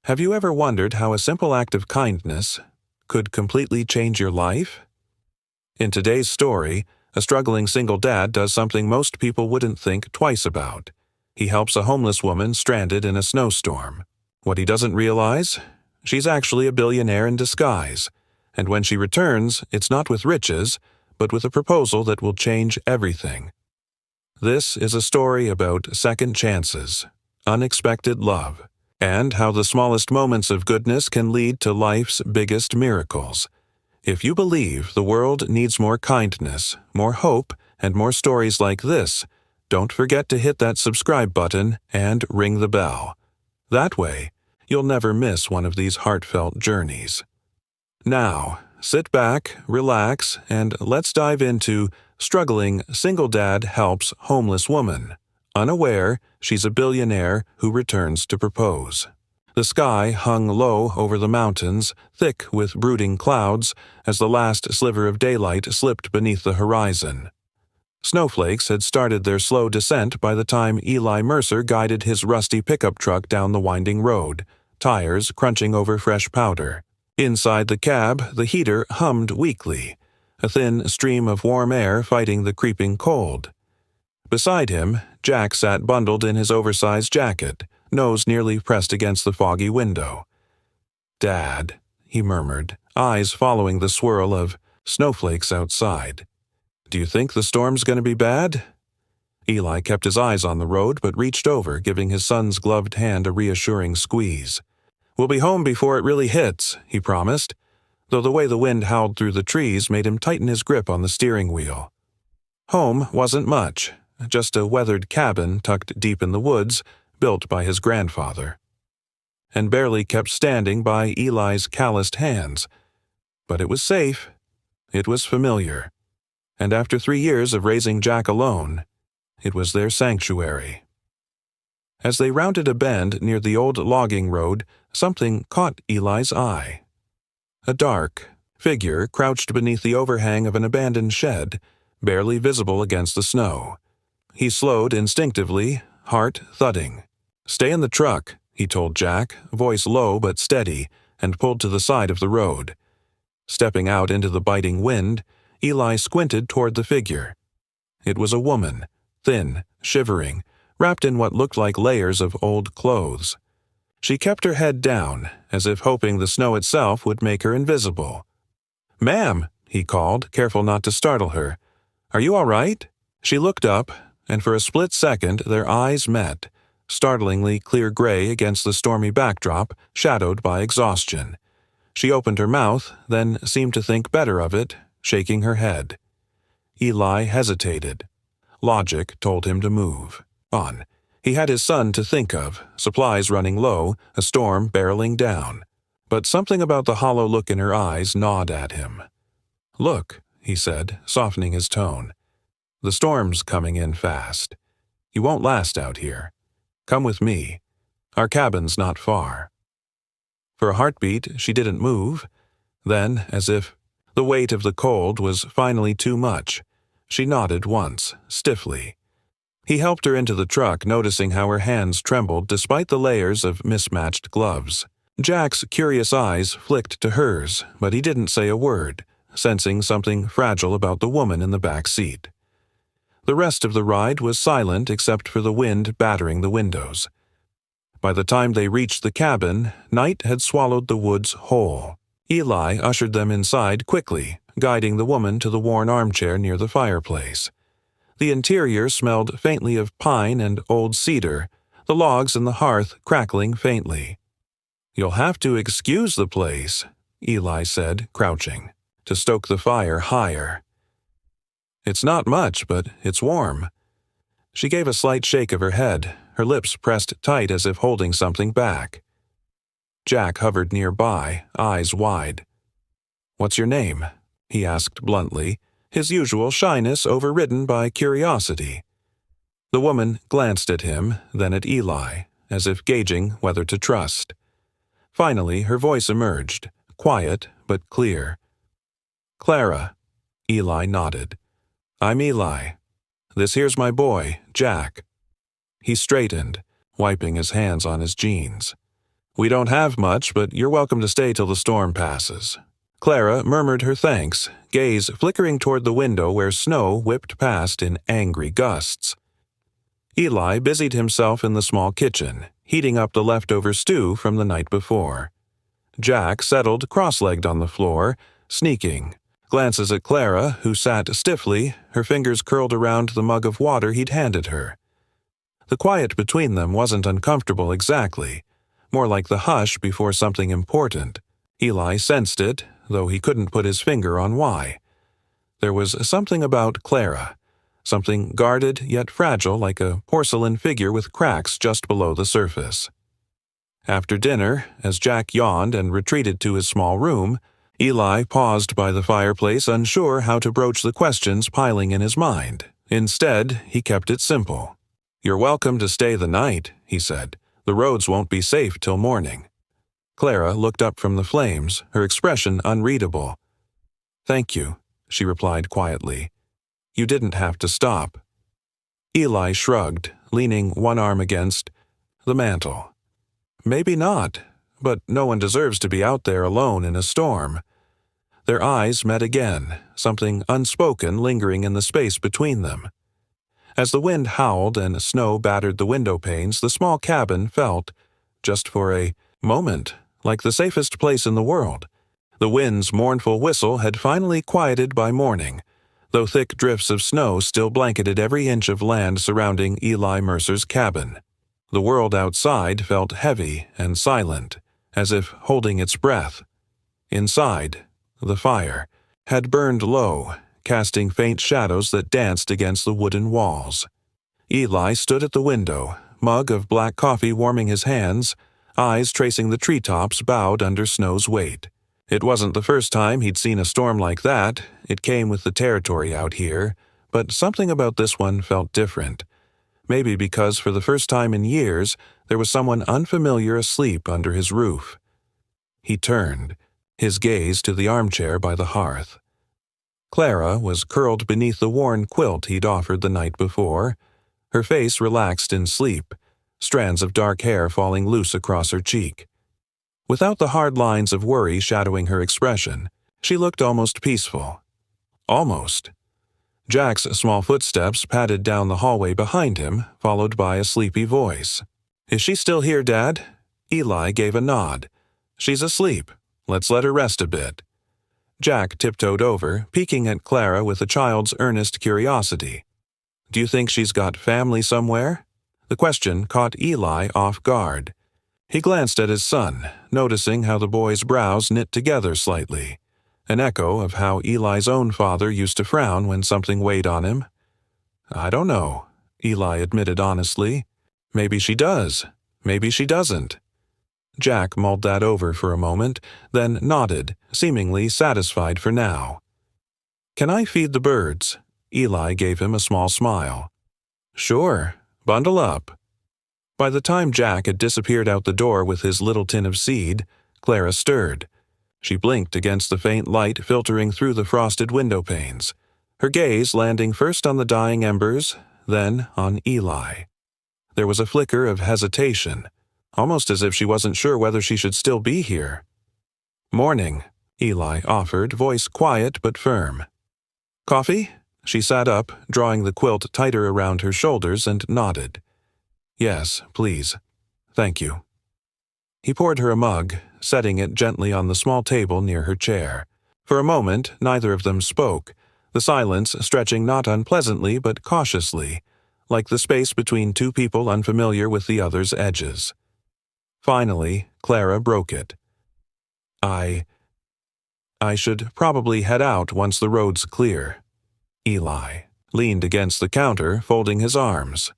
Have you ever wondered how a simple act of kindness could completely change your life? In today's story, a struggling single dad does something most people wouldn't think twice about. He helps a homeless woman stranded in a snowstorm. What he doesn't realize? She's actually a billionaire in disguise, and when she returns, it's not with riches, but with a proposal that will change everything. This is a story about second chances, unexpected love, and how the smallest moments of goodness can lead to life's biggest miracles. If you believe the world needs more kindness, more hope, and more stories like this, don't forget to hit that subscribe button and ring the bell. That way, you'll never miss one of these heartfelt journeys. Now, sit back, relax, and let's dive into Struggling Single Dad Helps Homeless Woman. Unaware, she's a billionaire who returns to propose. The sky hung low over the mountains, thick with brooding clouds, as the last sliver of daylight slipped beneath the horizon. Snowflakes had started their slow descent by the time Eli Mercer guided his rusty pickup truck down the winding road, tires crunching over fresh powder. Inside the cab, the heater hummed weakly, a thin stream of warm air fighting the creeping cold. Beside him, Jack sat bundled in his oversized jacket, nose nearly pressed against the foggy window. "Dad," he murmured, eyes following the swirl of snowflakes outside. "Do you think the storm's going to be bad?" Eli kept his eyes on the road but reached over, giving his son's gloved hand a reassuring squeeze. "We'll be home before it really hits," he promised, though the way the wind howled through the trees made him tighten his grip on the steering wheel. Home wasn't much, just a weathered cabin tucked deep in the woods, built by his grandfather, and barely kept standing by Eli's calloused hands. But it was safe. It was familiar. And after 3 years of raising Jack alone, it was their sanctuary. As they rounded a bend near the old logging road, something caught Eli's eye. A dark figure crouched beneath the overhang of an abandoned shed, barely visible against the snow. He slowed instinctively, heart thudding. "Stay in the truck," he told Jack, voice low but steady, and pulled to the side of the road. Stepping out into the biting wind, Eli squinted toward the figure. It was a woman, thin, shivering, wrapped in what looked like layers of old clothes. She kept her head down, as if hoping the snow itself would make her invisible. "Ma'am," he called, careful not to startle her. "Are you all right?" She looked up, and for a split second their eyes met, startlingly clear gray against the stormy backdrop, shadowed by exhaustion. She opened her mouth, then seemed to think better of it, shaking her head. Eli hesitated. Logic told him to move on. He had his son to think of, supplies running low, a storm barreling down. But something about the hollow look in her eyes gnawed at him. "Look," he said, softening his tone. "The storm's coming in fast. You won't last out here. Come with me. Our cabin's not far." For a heartbeat, she didn't move. Then, as if the weight of the cold was finally too much, she nodded once, stiffly. He helped her into the truck, noticing how her hands trembled despite the layers of mismatched gloves. Jack's curious eyes flicked to hers, but he didn't say a word, sensing something fragile about the woman in the back seat. The rest of the ride was silent except for the wind battering the windows. By the time they reached the cabin, night had swallowed the woods whole. Eli ushered them inside quickly, guiding the woman to the worn armchair near the fireplace. The interior smelled faintly of pine and old cedar, the logs in the hearth crackling faintly. "You'll have to excuse the place," Eli said, crouching, to stoke the fire higher. "It's not much, but it's warm." She gave a slight shake of her head, her lips pressed tight as if holding something back. Jack hovered nearby, eyes wide. "What's your name?" he asked bluntly, his usual shyness overridden by curiosity. The woman glanced at him, then at Eli, as if gauging whether to trust. Finally, her voice emerged, quiet but clear. "Clara." Eli nodded. "I'm Eli. This here's my boy, Jack." He straightened, wiping his hands on his jeans. We don't have much, but you're welcome to stay till the storm passes. Clara murmured her thanks, gaze flickering toward the window where snow whipped past in angry gusts. Eli busied himself in the small kitchen, heating up the leftover stew from the night before. Jack settled cross-legged on the floor, sneaking glances at Clara, who sat stiffly, her fingers curled around the mug of water he'd handed her. The quiet between them wasn't uncomfortable exactly, more like the hush before something important. Eli sensed it, though he couldn't put his finger on why. There was something about Clara, something guarded yet fragile like a porcelain figure with cracks just below the surface. After dinner, as Jack yawned and retreated to his small room, Eli paused by the fireplace, unsure how to broach the questions piling in his mind. Instead, he kept it simple. "You're welcome to stay the night," he said. "The roads won't be safe till morning." Clara looked up from the flames, her expression unreadable. "Thank you," she replied quietly. "You didn't have to stop." Eli shrugged, leaning one arm against the mantel. "Maybe not, but no one deserves to be out there alone in a storm." Their eyes met again, something unspoken lingering in the space between them. As the wind howled and snow battered the window panes, the small cabin felt, just for a moment, like the safest place in the world. The wind's mournful whistle had finally quieted by morning, though thick drifts of snow still blanketed every inch of land surrounding Eli Mercer's cabin. The world outside felt heavy and silent, as if holding its breath. Inside, the fire had burned low, casting faint shadows that danced against the wooden walls. Eli stood at the window, mug of black coffee warming his hands, eyes tracing the treetops bowed under snow's weight. It wasn't the first time he'd seen a storm like that. It came with the territory out here, but something about this one felt different. Maybe because for the first time in years, there was someone unfamiliar asleep under his roof. He turned, his gaze to the armchair by the hearth. Clara was curled beneath the worn quilt he'd offered the night before, her face relaxed in sleep, strands of dark hair falling loose across her cheek. Without the hard lines of worry shadowing her expression, she looked almost peaceful. Almost. Jack's small footsteps padded down the hallway behind him, followed by a sleepy voice. "Is she still here, Dad?" Eli gave a nod. "She's asleep. Let's let her rest a bit." Jack tiptoed over, peeking at Clara with a child's earnest curiosity. "Do you think she's got family somewhere?" The question caught Eli off guard. He glanced at his son, noticing how the boy's brows knit together slightly, an echo of how Eli's own father used to frown when something weighed on him. "I don't know," Eli admitted honestly. "Maybe she does. Maybe she doesn't." Jack mulled that over for a moment, then nodded, seemingly satisfied for now. "Can I feed the birds?" Eli gave him a small smile. "Sure. Bundle up." By the time Jack had disappeared out the door with his little tin of seed, Clara stirred. She blinked against the faint light filtering through the frosted window panes, her gaze landing first on the dying embers, then on Eli. There was a flicker of hesitation, almost as if she wasn't sure whether she should still be here. "Morning," Eli offered, voice quiet but firm. "Coffee?" She sat up, drawing the quilt tighter around her shoulders, and nodded. "Yes, please. Thank you." He poured her a mug, setting it gently on the small table near her chair. For a moment, neither of them spoke, the silence stretching not unpleasantly but cautiously, like the space between two people unfamiliar with the other's edges. Finally, Clara broke it. I should probably head out once the road's clear." Eli leaned against the counter, folding his arms.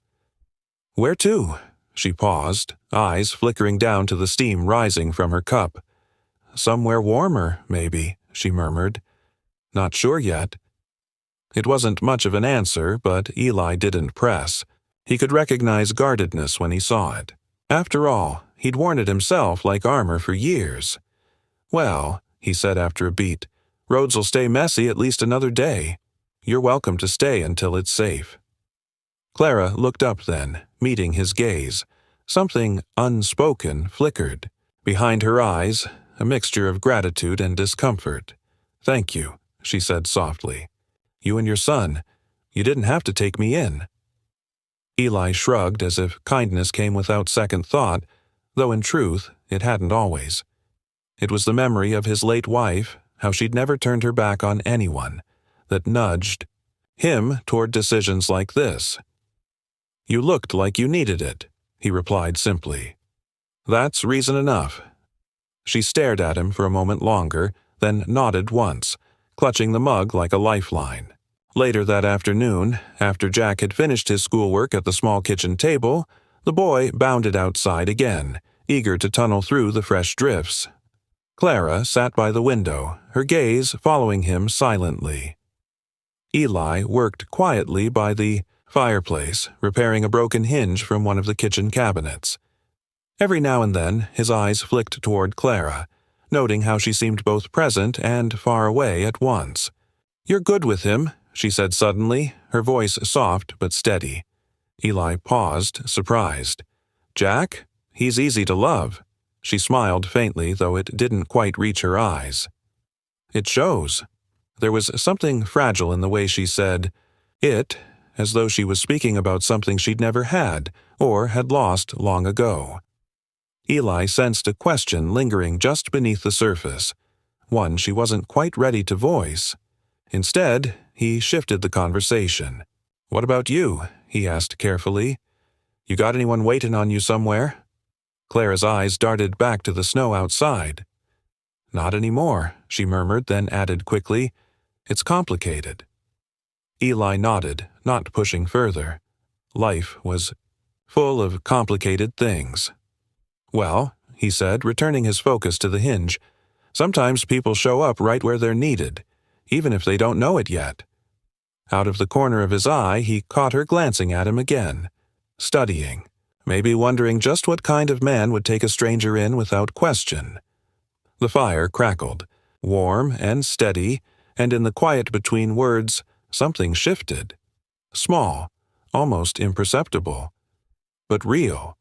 "Where to?" She paused, eyes flickering down to the steam rising from her cup. "Somewhere warmer, maybe," she murmured. "Not sure yet." It wasn't much of an answer, but Eli didn't press. He could recognize guardedness when he saw it. After all, he'd worn it himself like armor for years. "Well," he said after a beat, "roads'll stay messy at least another day. You're welcome to stay until it's safe." Clara looked up then, meeting his gaze. Something unspoken flickered. Behind her eyes, a mixture of gratitude and discomfort. "Thank you," she said softly. "You and your son, you didn't have to take me in." Eli shrugged as if kindness came without second thought, though in truth, it hadn't always. It was the memory of his late wife, how she'd never turned her back on anyone, that nudged him toward decisions like this. "You looked like you needed it," he replied simply. "That's reason enough." She stared at him for a moment longer, then nodded once, clutching the mug like a lifeline. Later that afternoon, after Jack had finished his schoolwork at the small kitchen table, the boy bounded outside again, eager to tunnel through the fresh drifts. Clara sat by the window, her gaze following him silently. Eli worked quietly by the fireplace, repairing a broken hinge from one of the kitchen cabinets. Every now and then, his eyes flicked toward Clara, noting how she seemed both present and far away at once. "You're good with him," she said suddenly, her voice soft but steady. Eli paused, surprised. "Jack? He's easy to love." She smiled faintly, though it didn't quite reach her eyes. "It shows." There was something fragile in the way she said it, as though she was speaking about something she'd never had, or had lost long ago. Eli sensed a question lingering just beneath the surface, one she wasn't quite ready to voice. Instead, he shifted the conversation. "What about you?" he asked carefully. "You got anyone waiting on you somewhere?" Clara's eyes darted back to the snow outside. "Not anymore," she murmured, then added quickly, "It's complicated." Eli nodded, not pushing further. Life was full of complicated things. "Well," he said, returning his focus to the hinge, "sometimes people show up right where they're needed, even if they don't know it yet." Out of the corner of his eye, he caught her glancing at him again, studying, maybe wondering just what kind of man would take a stranger in without question. The fire crackled, warm and steady, and in the quiet between words, something shifted. Small, almost imperceptible, but real.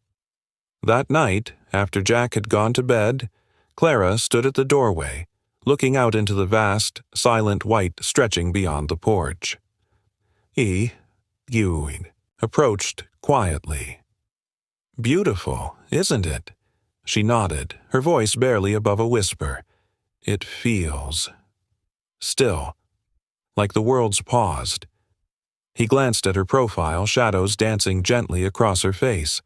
That night, after Jack had gone to bed, Clara stood at the doorway, looking out into the vast, silent white stretching beyond the porch. Ewing approached quietly. "Beautiful, isn't it?" She nodded, her voice barely above a whisper. "It feels still, like the world's paused." He glanced at her profile, shadows dancing gently across her face.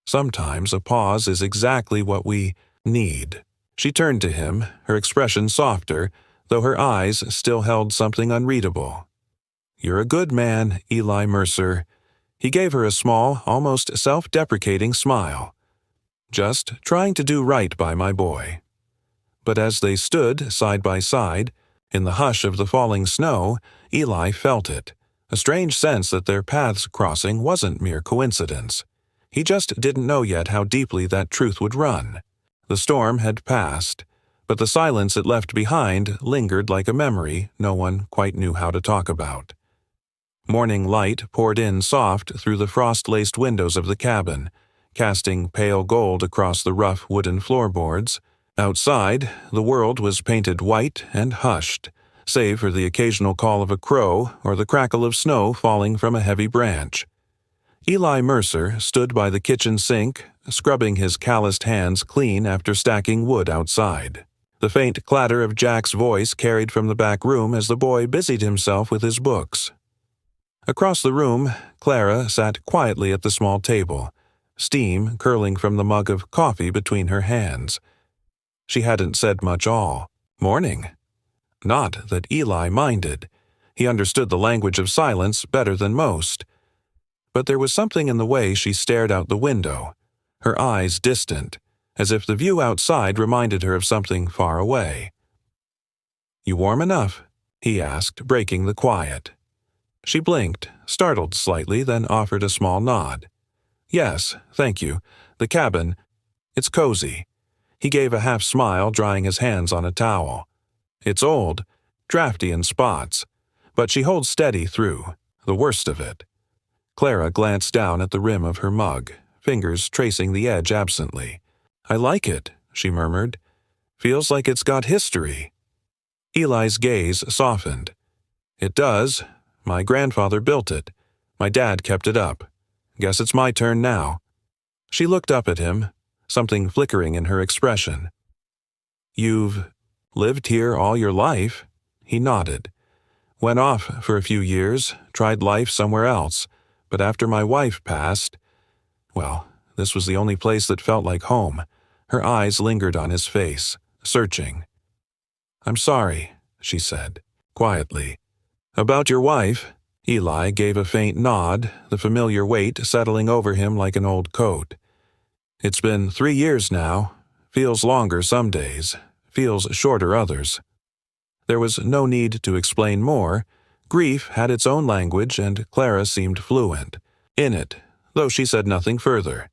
"Sometimes a pause is exactly what we need." She turned to him, her expression softer, though her eyes still held something unreadable. "You're a good man, Eli Mercer." He gave her a small, almost self-deprecating smile. "Just trying to do right by my boy." But as they stood side by side, in the hush of the falling snow, Eli felt it, a strange sense that their paths crossing wasn't mere coincidence. He just didn't know yet how deeply that truth would run. The storm had passed, but the silence it left behind lingered like a memory no one quite knew how to talk about. Morning light poured in soft through the frost-laced windows of the cabin, casting pale gold across the rough wooden floorboards. Outside, the world was painted white and hushed, save for the occasional call of a crow or the crackle of snow falling from a heavy branch. Eli Mercer stood by the kitchen sink, scrubbing his calloused hands clean after stacking wood outside. The faint clatter of Jack's voice carried from the back room as the boy busied himself with his books. Across the room, Clara sat quietly at the small table, steam curling from the mug of coffee between her hands. She hadn't said much all. "Morning." Not that Eli minded. He understood the language of silence better than most. But there was something in the way she stared out the window, her eyes distant, as if the view outside reminded her of something far away. "You warm enough?" he asked, breaking the quiet. She blinked, startled slightly, then offered a small nod. "Yes, thank you. The cabin, it's cozy." He gave a half smile, drying his hands on a towel. "It's old, drafty in spots, but she holds steady through, the worst of it." Clara glanced down at the rim of her mug, fingers tracing the edge absently. "I like it," she murmured. Feels like it's got history. Eli's gaze softened. It does. My grandfather built it. My dad kept it up. Guess it's my turn now. She looked up at him, something flickering in her expression. You've lived here all your life? He nodded. Went off for a few years, tried life somewhere else, but after my wife passed, well, this was the only place that felt like home. Her eyes lingered on his face, searching. I'm sorry, she said, quietly. About your wife? Eli gave a faint nod, the familiar weight settling over him like an old coat. It's been 3 years now. Feels longer some days, feels shorter others. There was no need to explain more. Grief had its own language, and Clara seemed fluent in it, though she said nothing further.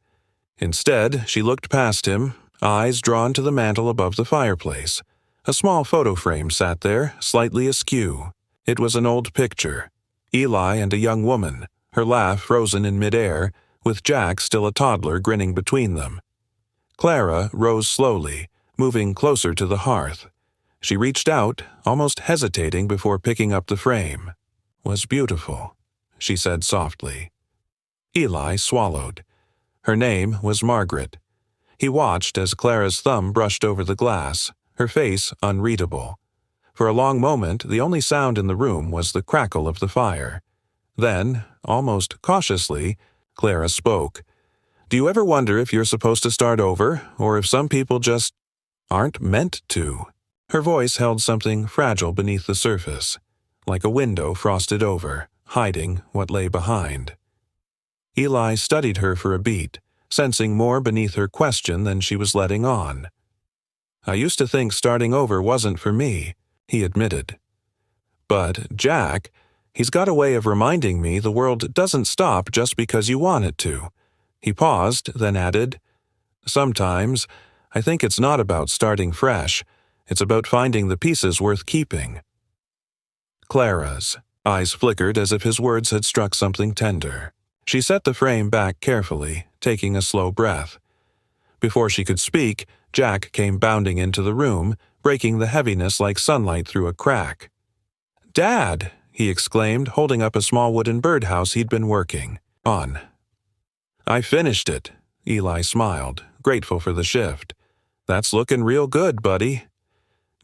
Instead, she looked past him, eyes drawn to the mantel above the fireplace. A small photo frame sat there, slightly askew. It was an old picture. Eli and a young woman, her laugh frozen in midair, with Jack still a toddler grinning between them. Clara rose slowly, moving closer to the hearth. She reached out, almost hesitating before picking up the frame. Was beautiful, she said softly. Eli swallowed. Her name was Margaret. He watched as Clara's thumb brushed over the glass, her face unreadable. For a long moment, the only sound in the room was the crackle of the fire. Then, almost cautiously, Clara spoke. Do you ever wonder if you're supposed to start over, or if some people just aren't meant to? Her voice held something fragile beneath the surface, like a window frosted over, hiding what lay behind. Eli studied her for a beat, sensing more beneath her question than she was letting on. I used to think starting over wasn't for me, he admitted. But Jack, he's got a way of reminding me the world doesn't stop just because you want it to. He paused, then added, Sometimes, I think it's not about starting fresh. It's about finding the pieces worth keeping. Clara's eyes flickered as if his words had struck something tender. She set the frame back carefully, taking a slow breath. Before she could speak, Jack came bounding into the room, breaking the heaviness like sunlight through a crack. Dad! He exclaimed, holding up a small wooden birdhouse he'd been working on. I finished it, Eli smiled, grateful for the shift. That's looking real good, buddy.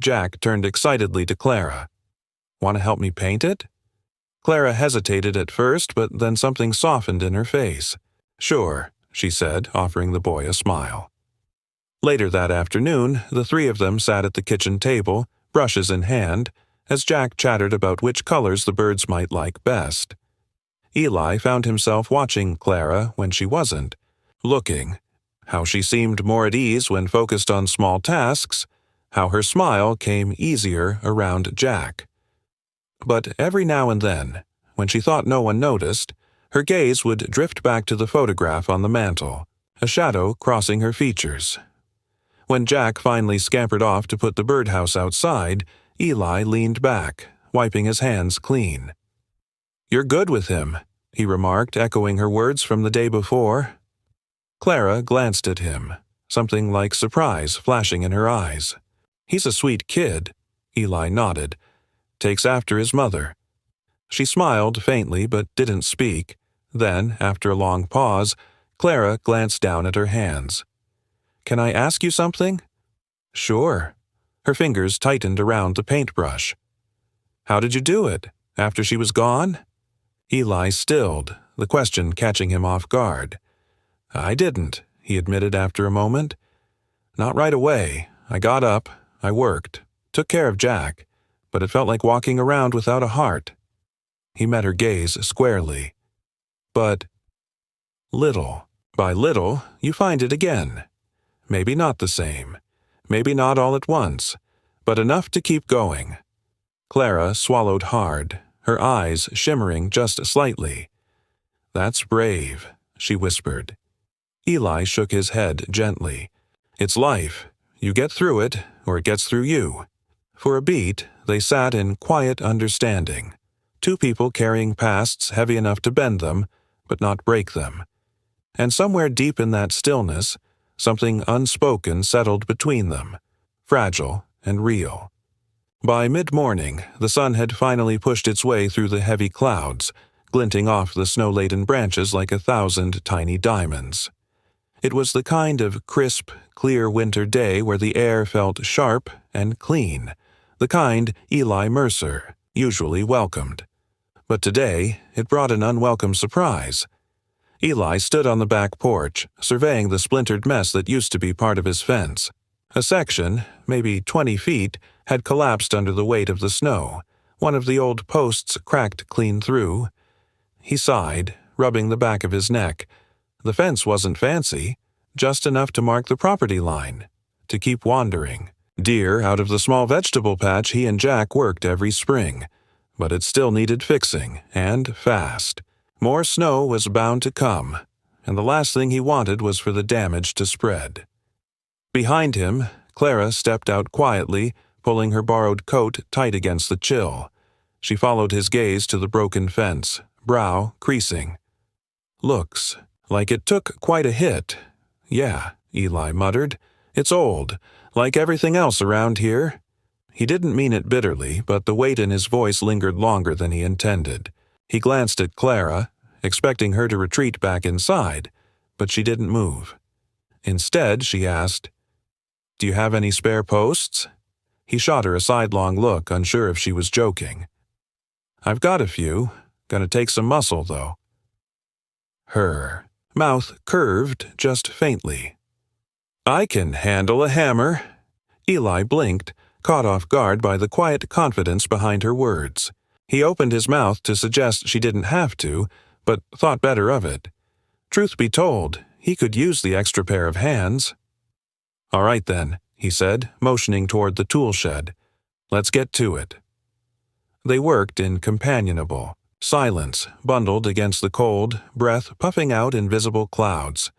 Jack turned excitedly to Clara. Want to help me paint it? Clara hesitated at first, but then something softened in her face. Sure, she said, offering the boy a smile. Later that afternoon, the three of them sat at the kitchen table, brushes in hand, as Jack chattered about which colors the birds might like best. Eli found himself watching Clara when she wasn't, looking. How she seemed more at ease when focused on small tasks, how her smile came easier around Jack. But every now and then, when she thought no one noticed, her gaze would drift back to the photograph on the mantel, a shadow crossing her features. When Jack finally scampered off to put the birdhouse outside, Eli leaned back, wiping his hands clean. You're good with him, he remarked, echoing her words from the day before. Clara glanced at him, something like surprise flashing in her eyes. He's a sweet kid, Eli nodded. Takes after his mother. She smiled faintly but didn't speak. Then, after a long pause, Clara glanced down at her hands. Can I ask you something? Sure. Her fingers tightened around the paintbrush. How did you do it? After she was gone? Eli stilled, the question catching him off guard. I didn't, he admitted after a moment. Not right away. I got up, I worked, took care of Jack, but it felt like walking around without a heart. He met her gaze squarely. But little by little, you find it again. Maybe not the same. Maybe not all at once, but enough to keep going. Clara swallowed hard, her eyes shimmering just slightly. That's brave, she whispered. Eli shook his head gently. It's life. You get through it, or it gets through you. For a beat, they sat in quiet understanding. Two people carrying pasts heavy enough to bend them, but not break them. And somewhere deep in that stillness, Something unspoken settled between them, fragile and real. By mid-morning, the sun had finally pushed its way through the heavy clouds, glinting off the snow-laden branches like 1,000 tiny diamonds. It was the kind of crisp, clear winter day where the air felt sharp and clean, the kind Eli Mercer usually welcomed. But today, it brought an unwelcome surprise. Eli stood on the back porch, surveying the splintered mess that used to be part of his fence. A section, maybe 20 feet, had collapsed under the weight of the snow, one of the old posts cracked clean through. He sighed, rubbing the back of his neck. The fence wasn't fancy, just enough to mark the property line, to keep wandering deer out of the small vegetable patch he and Jack worked every spring. But it still needed fixing, and fast. More snow was bound to come, and the last thing he wanted was for the damage to spread. Behind him, Clara stepped out quietly, pulling her borrowed coat tight against the chill. She followed his gaze to the broken fence, brow creasing. "Looks like it took quite a hit." "Yeah," Eli muttered. "It's old, like everything else around here." He didn't mean it bitterly, but the weight in his voice lingered longer than he intended. He glanced at Clara, expecting her to retreat back inside, but she didn't move. Instead, she asked, "Do you have any spare posts?" He shot her a sidelong look, unsure if she was joking. "I've got a few. Gonna take some muscle, though." Her mouth curved just faintly. "I can handle a hammer." Eli blinked, caught off guard by the quiet confidence behind her words. He opened his mouth to suggest she didn't have to, but thought better of it. Truth be told, he could use the extra pair of hands. "All right then," he said, motioning toward the tool shed. "Let's get to it." They worked in companionable silence, bundled against the cold, breath puffing out invisible clouds.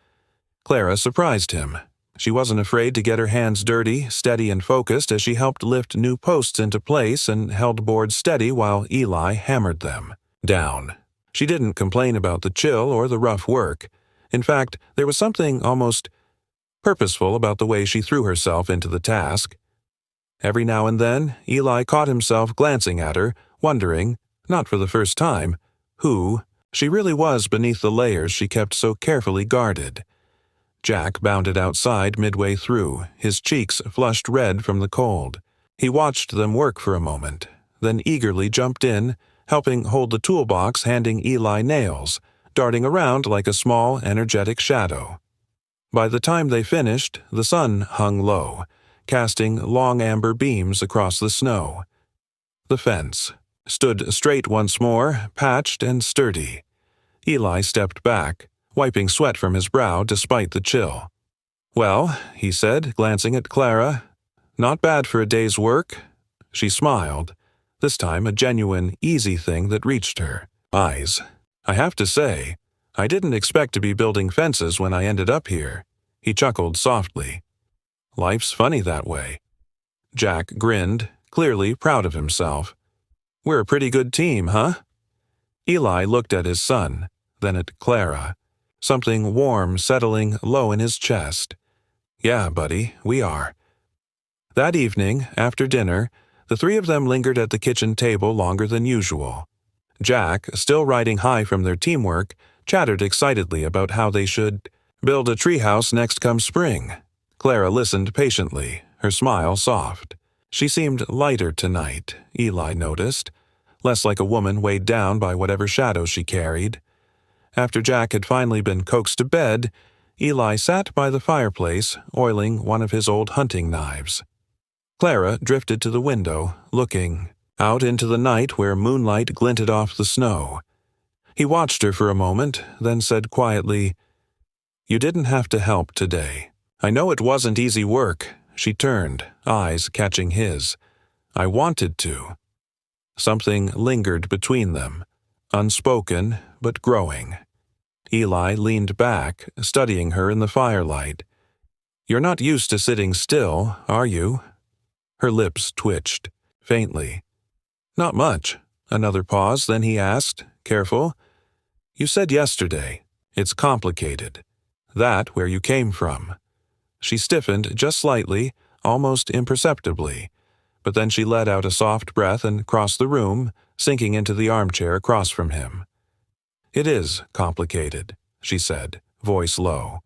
Clara surprised him. She wasn't afraid to get her hands dirty, steady and focused as she helped lift new posts into place and held boards steady while Eli hammered them down. She didn't complain about the chill or the rough work. In fact, there was something almost purposeful about the way she threw herself into the task. Every now and then, Eli caught himself glancing at her, wondering, not for the first time, who she really was beneath the layers she kept so carefully guarded. Jack bounded outside midway through, his cheeks flushed red from the cold. He watched them work for a moment, then eagerly jumped in, helping hold the toolbox, handing Eli nails, darting around like a small, energetic shadow. By the time they finished, the sun hung low, casting long amber beams across the snow. The fence stood straight once more, patched and sturdy. Eli stepped back, wiping sweat from his brow despite the chill. "Well," he said, glancing at Clara, "not bad for a day's work." She smiled, this time a genuine, easy thing that reached her eyes. "I have to say, I didn't expect to be building fences when I ended up here." He chuckled softly. "Life's funny that way." Jack grinned, clearly proud of himself. "We're a pretty good team, huh?" Eli looked at his son, then at Clara. Something warm settling low in his chest. "Yeah, buddy, we are." That evening, after dinner, the three of them lingered at the kitchen table longer than usual. Jack, still riding high from their teamwork, chattered excitedly about how they should build a treehouse next come spring. Clara listened patiently, her smile soft. She seemed lighter tonight, Eli noticed, less like a woman weighed down by whatever shadow she carried. After Jack had finally been coaxed to bed, Eli sat by the fireplace, oiling one of his old hunting knives. Clara drifted to the window, looking out into the night where moonlight glinted off the snow. He watched her for a moment, then said quietly, "You didn't have to help today. I know it wasn't easy work." She turned, eyes catching his. "I wanted to." Something lingered between them, unspoken but growing. Eli leaned back, studying her in the firelight. "You're not used to sitting still, are you?" Her lips twitched, faintly. "Not much." Another pause, then he asked, careful, "You said yesterday, it's complicated. That where you came from. She stiffened just slightly, almost imperceptibly, but then she let out a soft breath and crossed the room, sinking into the armchair across from him. "It is complicated," she said, voice low,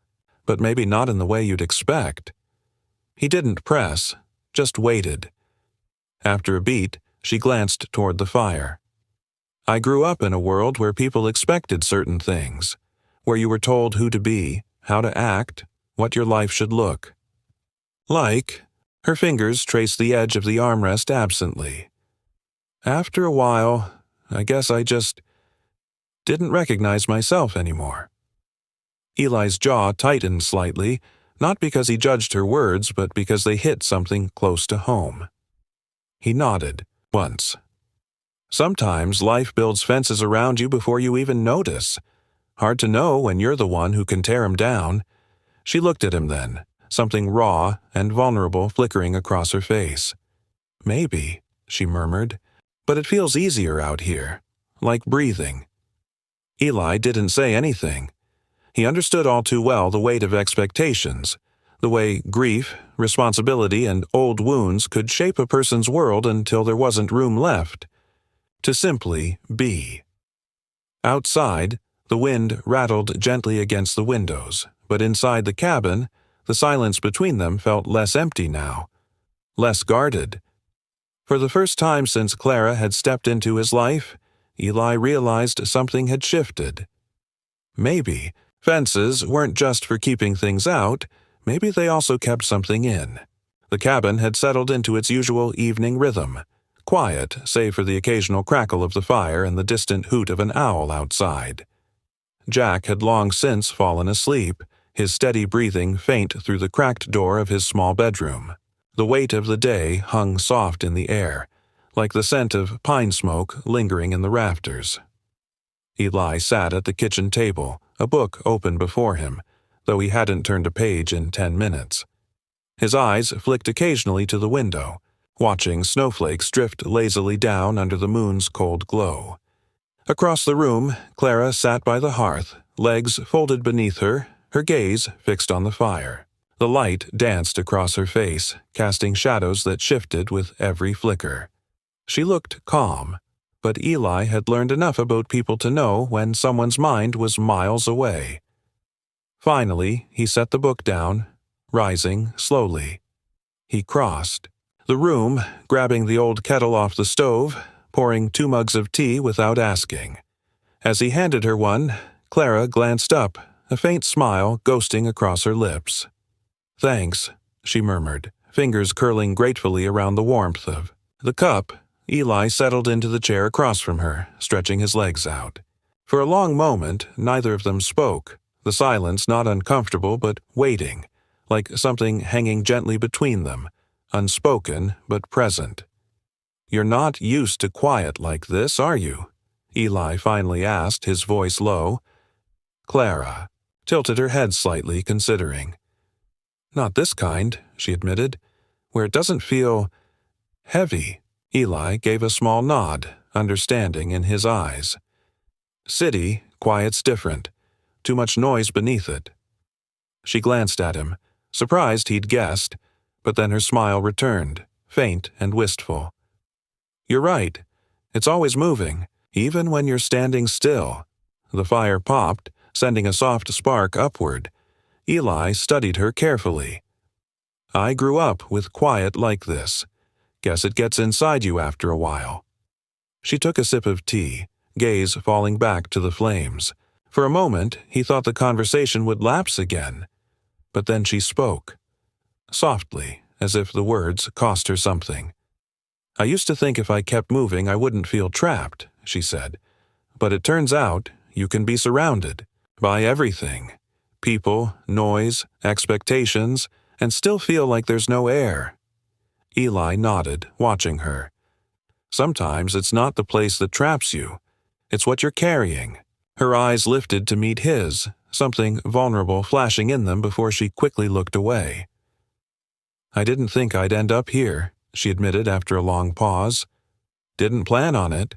"but maybe not in the way you'd expect." He didn't press, just waited. After a beat, she glanced toward the fire. "I grew up in a world where people expected certain things, where you were told who to be, how to act, what your life should look. Like," her fingers traced the edge of the armrest absently. "After a while, I guess I just didn't recognize myself anymore." Eli's jaw tightened slightly, not because he judged her words, but because they hit something close to home. He nodded, once. "Sometimes life builds fences around you before you even notice. Hard to know when you're the one who can tear 'em down." She looked at him then, something raw and vulnerable flickering across her face. "Maybe," she murmured, "but it feels easier out here, like breathing." Eli didn't say anything. He understood all too well the weight of expectations, the way grief, responsibility, and old wounds could shape a person's world until there wasn't room left to simply be. Outside, the wind rattled gently against the windows, but inside the cabin, the silence between them felt less empty now, less guarded. For the first time since Clara had stepped into his life, Eli realized something had shifted. Maybe fences weren't just for keeping things out, maybe they also kept something in. The cabin had settled into its usual evening rhythm, quiet save for the occasional crackle of the fire and the distant hoot of an owl outside. Jack had long since fallen asleep, his steady breathing faint through the cracked door of his small bedroom. The weight of the day hung soft in the air, like the scent of pine smoke lingering in the rafters. Eli sat at the kitchen table, a book open before him, though he hadn't turned a page in 10 minutes. His eyes flicked occasionally to the window, watching snowflakes drift lazily down under the moon's cold glow. Across the room, Clara sat by the hearth, legs folded beneath her, her gaze fixed on the fire. The light danced across her face, casting shadows that shifted with every flicker. She looked calm, but Eli had learned enough about people to know when someone's mind was miles away. Finally, he set the book down, rising slowly. He crossed the room, grabbing the old kettle off the stove, pouring 2 mugs of tea without asking. As he handed her one, Clara glanced up, a faint smile ghosting across her lips. "Thanks," she murmured, fingers curling gratefully around the warmth of the cup. Eli settled into the chair across from her, stretching his legs out. For a long moment, neither of them spoke, the silence not uncomfortable but waiting, like something hanging gently between them, unspoken but present. "You're not used to quiet like this, are you?" Eli finally asked, his voice low. Clara tilted her head slightly, considering. "Not this kind," she admitted, "where it doesn't feel heavy." Eli gave a small nod, understanding in his eyes. "City, quiet's different. Too much noise beneath it." She glanced at him, surprised he'd guessed, but then her smile returned, faint and wistful. "You're right. It's always moving, even when you're standing still." The fire popped, sending a soft spark upward. Eli studied her carefully. "I grew up with quiet like this. Guess it gets inside you after a while." She took a sip of tea, gaze falling back to the flames. For a moment, he thought the conversation would lapse again. But then she spoke, softly, as if the words cost her something. "I used to think if I kept moving I wouldn't feel trapped," she said. "But it turns out you can be surrounded by everything, people, noise, expectations, and still feel like there's no air." Eli nodded, watching her. "Sometimes it's not the place that traps you. It's what you're carrying." Her eyes lifted to meet his, something vulnerable flashing in them before she quickly looked away. "I didn't think I'd end up here," she admitted after a long pause. "Didn't plan on it."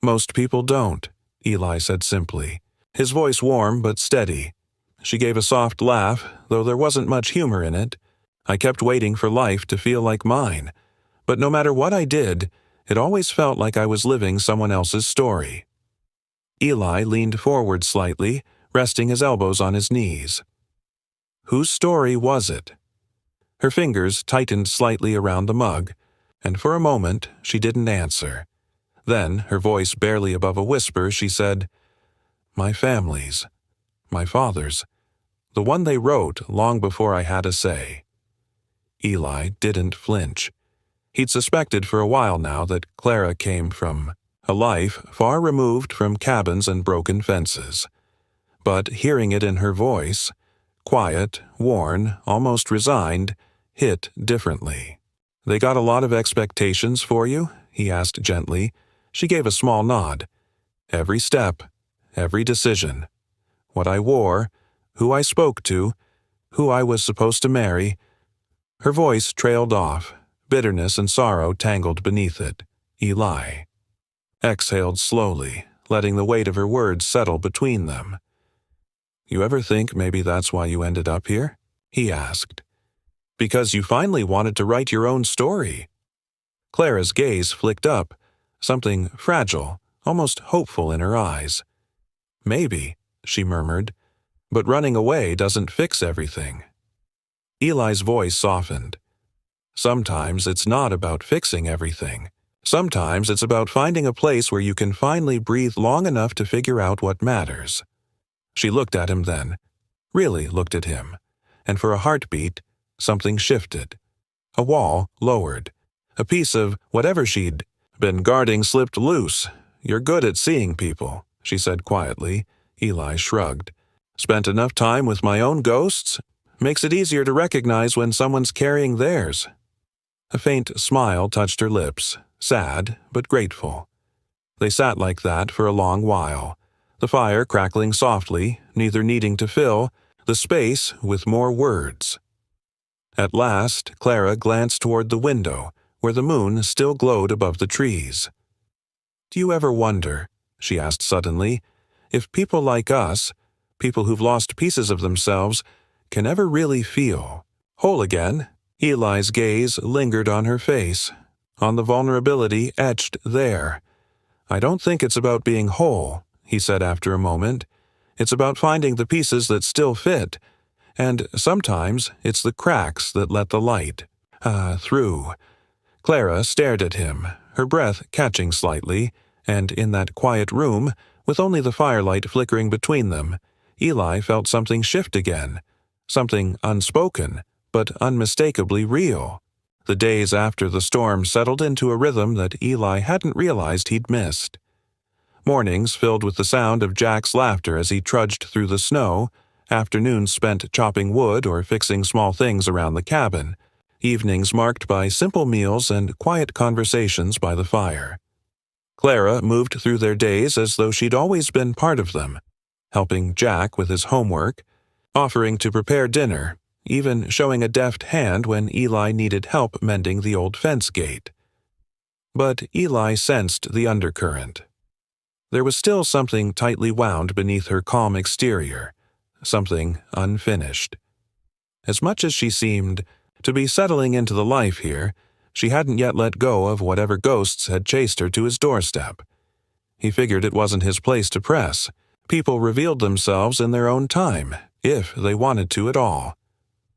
"Most people don't," Eli said simply, his voice warm but steady. She gave a soft laugh, though there wasn't much humor in it. I kept waiting for life to feel like mine, but no matter what I did, it always felt like I was living someone else's story. Eli leaned forward slightly, resting his elbows on his knees. Whose story was it? Her fingers tightened slightly around the mug, and for a moment she didn't answer. Then, her voice barely above a whisper, she said, "My family's. My father's. The one they wrote long before I had a say." Eli didn't flinch. He'd suspected for a while now that Clara came from a life far removed from cabins and broken fences. But hearing it in her voice, quiet, worn, almost resigned, hit differently. "They got a lot of expectations for you?" he asked gently. She gave a small nod. "Every step, every decision. What I wore, who I spoke to, who I was supposed to marry." Her voice trailed off, bitterness and sorrow tangled beneath it. Eli exhaled slowly, letting the weight of her words settle between them. "You ever think maybe that's why you ended up here?" he asked. "Because you finally wanted to write your own story." Clara's gaze flicked up, something fragile, almost hopeful in her eyes. "Maybe," she murmured, "but running away doesn't fix everything." Eli's voice softened. "Sometimes it's not about fixing everything. Sometimes it's about finding a place where you can finally breathe long enough to figure out what matters." She looked at him then, really looked at him, and for a heartbeat, something shifted. A wall lowered. A piece of whatever she'd been guarding slipped loose. "You're good at seeing people," she said quietly. Eli shrugged. "Spent enough time with my own ghosts? Makes it easier to recognize when someone's carrying theirs." A faint smile touched her lips, sad but grateful. They sat like that for a long while, the fire crackling softly, neither needing to fill the space with more words. At last, Clara glanced toward the window, where the moon still glowed above the trees. "Do you ever wonder," she asked suddenly, "if people like us, people who've lost pieces of themselves, can ever really feel whole again?" Eli's gaze lingered on her face, on the vulnerability etched there. "I don't think it's about being whole," he said after a moment. "It's about finding the pieces that still fit, and sometimes it's the cracks that let the light through." Clara stared at him, her breath catching slightly, and in that quiet room, with only the firelight flickering between them, Eli felt something shift again, something unspoken, but unmistakably real. The days after the storm settled into a rhythm that Eli hadn't realized he'd missed. Mornings filled with the sound of Jack's laughter as he trudged through the snow, afternoons spent chopping wood or fixing small things around the cabin, evenings marked by simple meals and quiet conversations by the fire. Clara moved through their days as though she'd always been part of them, helping Jack with his homework, offering to prepare dinner, even showing a deft hand when Eli needed help mending the old fence gate. But Eli sensed the undercurrent. There was still something tightly wound beneath her calm exterior, something unfinished. As much as she seemed to be settling into the life here, she hadn't yet let go of whatever ghosts had chased her to his doorstep. He figured it wasn't his place to press. People revealed themselves in their own time, if they wanted to at all.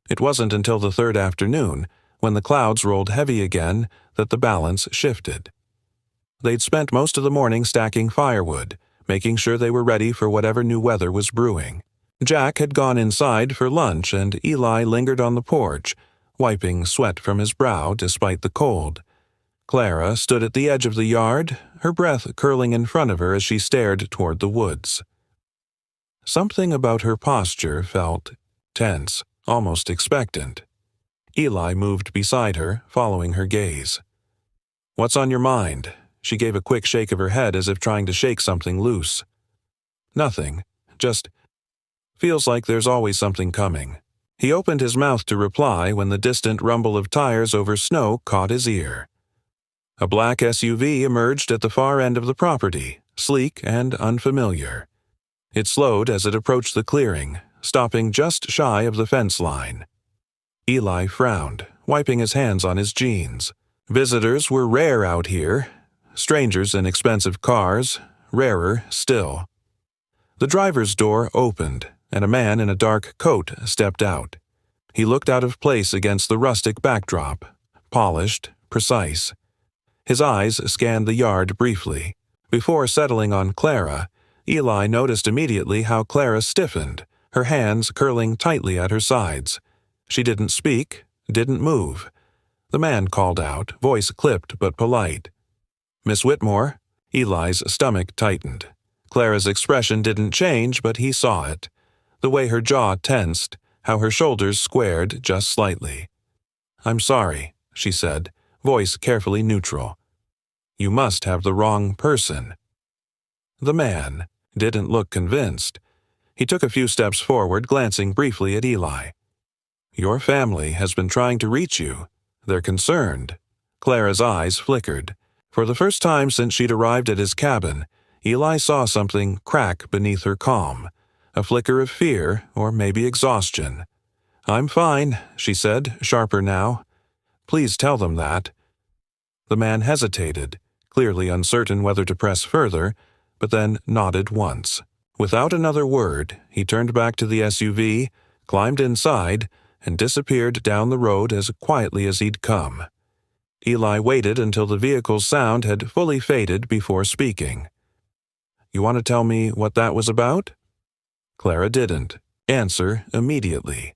It wasn't until the third afternoon, when the clouds rolled heavy again, that the balance shifted. They'd spent most of the morning stacking firewood, making sure they were ready for whatever new weather was brewing. Jack had gone inside for lunch, and Eli lingered on the porch, wiping sweat from his brow despite the cold. Clara stood at the edge of the yard, her breath curling in front of her as she stared toward the woods. Something about her posture felt tense, almost expectant. Eli moved beside her, following her gaze. "What's on your mind?" She gave a quick shake of her head as if trying to shake something loose. "Nothing. Just feels like there's always something coming." He opened his mouth to reply when the distant rumble of tires over snow caught his ear. A black SUV emerged at the far end of the property, sleek and unfamiliar. It slowed as it approached the clearing, stopping just shy of the fence line. Eli frowned, wiping his hands on his jeans. Visitors were rare out here. Strangers in expensive cars, rarer still. The driver's door opened, and a man in a dark coat stepped out. He looked out of place against the rustic backdrop, polished, precise. His eyes scanned the yard briefly. Before settling on Clara, Eli noticed immediately how Clara stiffened, her hands curling tightly at her sides. She didn't speak, didn't move. The man called out, voice clipped but polite. "Miss Whitmore?" Eli's stomach tightened. Clara's expression didn't change, but he saw it. The way her jaw tensed, how her shoulders squared just slightly. "I'm sorry," she said, voice carefully neutral. "You must have the wrong person." The man didn't look convinced. He took a few steps forward, glancing briefly at Eli. "Your family has been trying to reach you. They're concerned." Clara's eyes flickered. For the first time since she'd arrived at his cabin, Eli saw something crack beneath her calm, a flicker of fear or maybe exhaustion. "I'm fine," she said, sharper now. "Please tell them that." The man hesitated, clearly uncertain whether to press further, but then nodded once. Without another word, he turned back to the SUV, climbed inside, and disappeared down the road as quietly as he'd come. Eli waited until the vehicle's sound had fully faded before speaking. "You want to tell me what that was about?" Clara didn't answer immediately.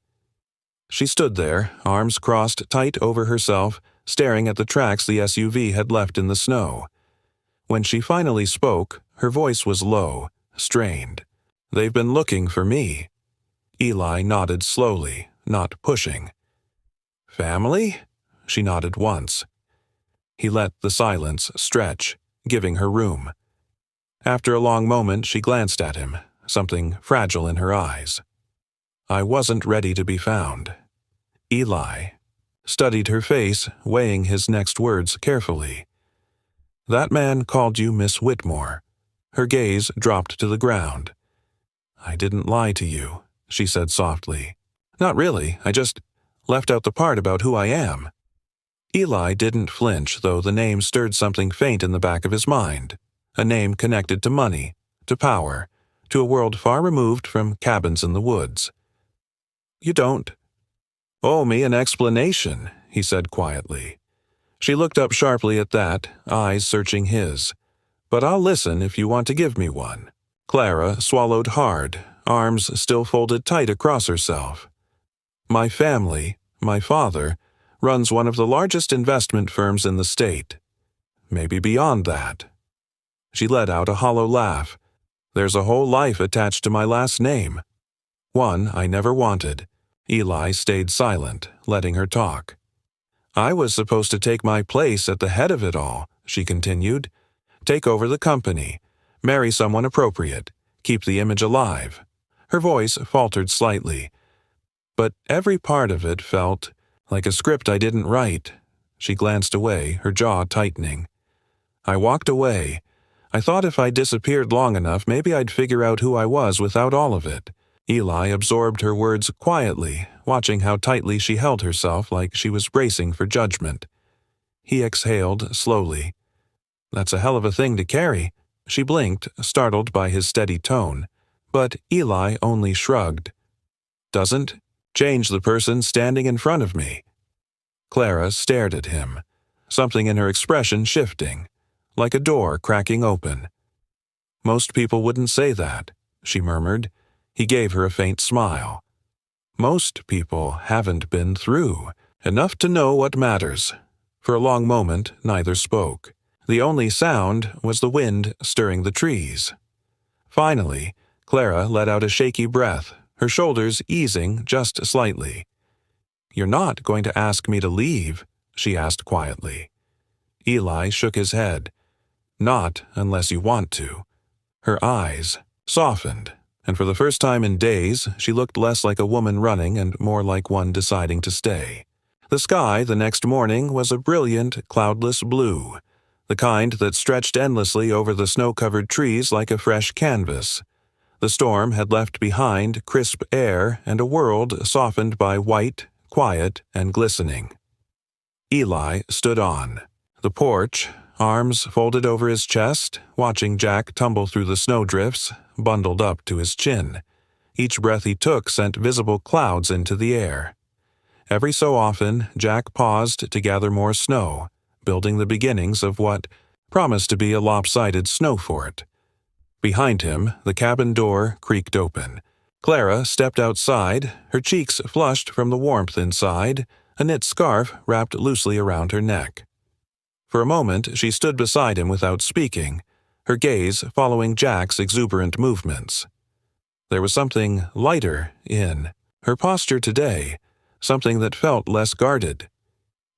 She stood there, arms crossed tight over herself, staring at the tracks the SUV had left in the snow. When she finally spoke, her voice was low, strained. "They've been looking for me." Eli nodded slowly, not pushing. "Family?" She nodded once. He let the silence stretch, giving her room. After a long moment, she glanced at him, something fragile in her eyes. "I wasn't ready to be found." Eli studied her face, weighing his next words carefully. "That man called you Miss Whitmore." Her gaze dropped to the ground. "I didn't lie to you," she said softly. "Not really, I just left out the part about who I am." Eli didn't flinch, though the name stirred something faint in the back of his mind. A name connected to money, to power, to a world far removed from cabins in the woods. "You don't owe me an explanation," he said quietly. She looked up sharply at that, eyes searching his. "But I'll listen if you want to give me one." Clara swallowed hard, arms still folded tight across herself. "My family, my father, runs one of the largest investment firms in the state. Maybe beyond that." She let out a hollow laugh. "There's a whole life attached to my last name. One I never wanted." Eli stayed silent, letting her talk. "I was supposed to take my place at the head of it all," she continued. "Take over the company, marry someone appropriate, keep the image alive." Her voice faltered slightly. "But every part of it felt like a script I didn't write." She glanced away, her jaw tightening. "I walked away. I thought if I disappeared long enough, maybe I'd figure out who I was without all of it." Eli absorbed her words quietly, watching how tightly she held herself like she was bracing for judgment. He exhaled slowly. "That's a hell of a thing to carry." She blinked, startled by his steady tone. But Eli only shrugged. "Doesn't change the person standing in front of me." Clara stared at him, something in her expression shifting, like a door cracking open. "Most people wouldn't say that," she murmured. He gave her a faint smile. "Most people haven't been through enough to know what matters." For a long moment, neither spoke. The only sound was the wind stirring the trees. Finally, Clara let out a shaky breath, her shoulders easing just slightly. "You're not going to ask me to leave?" she asked quietly. Eli shook his head. "Not unless you want to." Her eyes softened, and for the first time in days, she looked less like a woman running and more like one deciding to stay. The sky the next morning was a brilliant, cloudless blue, the kind that stretched endlessly over the snow-covered trees like a fresh canvas. The storm had left behind crisp air and a world softened by white, quiet, and glistening. Eli stood on the porch, arms folded over his chest, watching Jack tumble through the snowdrifts, bundled up to his chin. Each breath he took sent visible clouds into the air. Every so often, Jack paused to gather more snow, building the beginnings of what promised to be a lopsided snow fort. Behind him, the cabin door creaked open. Clara stepped outside, her cheeks flushed from the warmth inside, a knit scarf wrapped loosely around her neck. For a moment, she stood beside him without speaking, her gaze following Jack's exuberant movements. There was something lighter in her posture today, something that felt less guarded.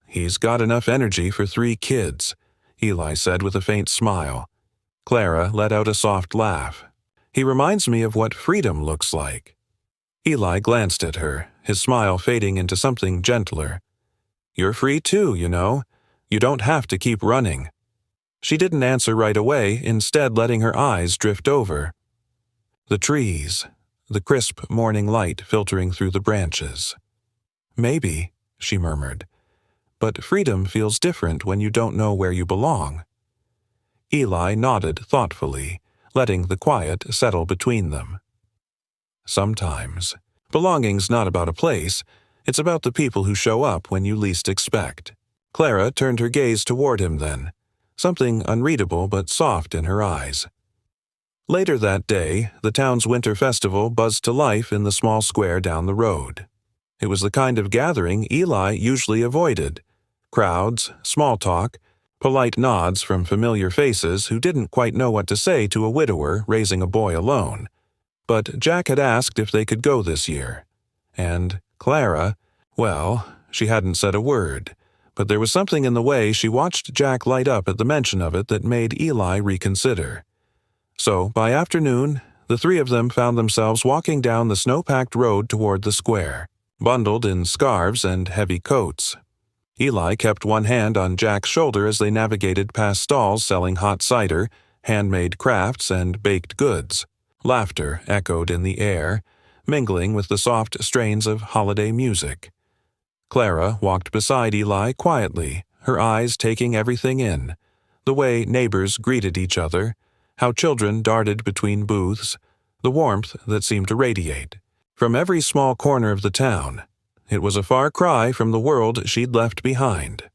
"He's got enough energy for 3 kids," Eli said with a faint smile. Clara let out a soft laugh. "He reminds me of what freedom looks like." Eli glanced at her, his smile fading into something gentler. "You're free too, you know. You don't have to keep running." She didn't answer right away, instead letting her eyes drift over the trees, the crisp morning light filtering through the branches. "Maybe," she murmured, "but freedom feels different when you don't know where you belong." Eli nodded thoughtfully, letting the quiet settle between them. "Sometimes. Belonging's not about a place, it's about the people who show up when you least expect." Clara turned her gaze toward him then, something unreadable but soft in her eyes. Later that day, the town's winter festival buzzed to life in the small square down the road. It was the kind of gathering Eli usually avoided. Crowds, small talk, polite nods from familiar faces who didn't quite know what to say to a widower raising a boy alone. But Jack had asked if they could go this year. And Clara, well, she hadn't said a word, but there was something in the way she watched Jack light up at the mention of it that made Eli reconsider. So, by afternoon, the 3 of them found themselves walking down the snow-packed road toward the square, bundled in scarves and heavy coats. Eli kept one hand on Jack's shoulder as they navigated past stalls selling hot cider, handmade crafts, and baked goods. Laughter echoed in the air, mingling with the soft strains of holiday music. Clara walked beside Eli quietly, her eyes taking everything in, the way neighbors greeted each other, how children darted between booths, the warmth that seemed to radiate from every small corner of the town. It was a far cry from the world she'd left behind.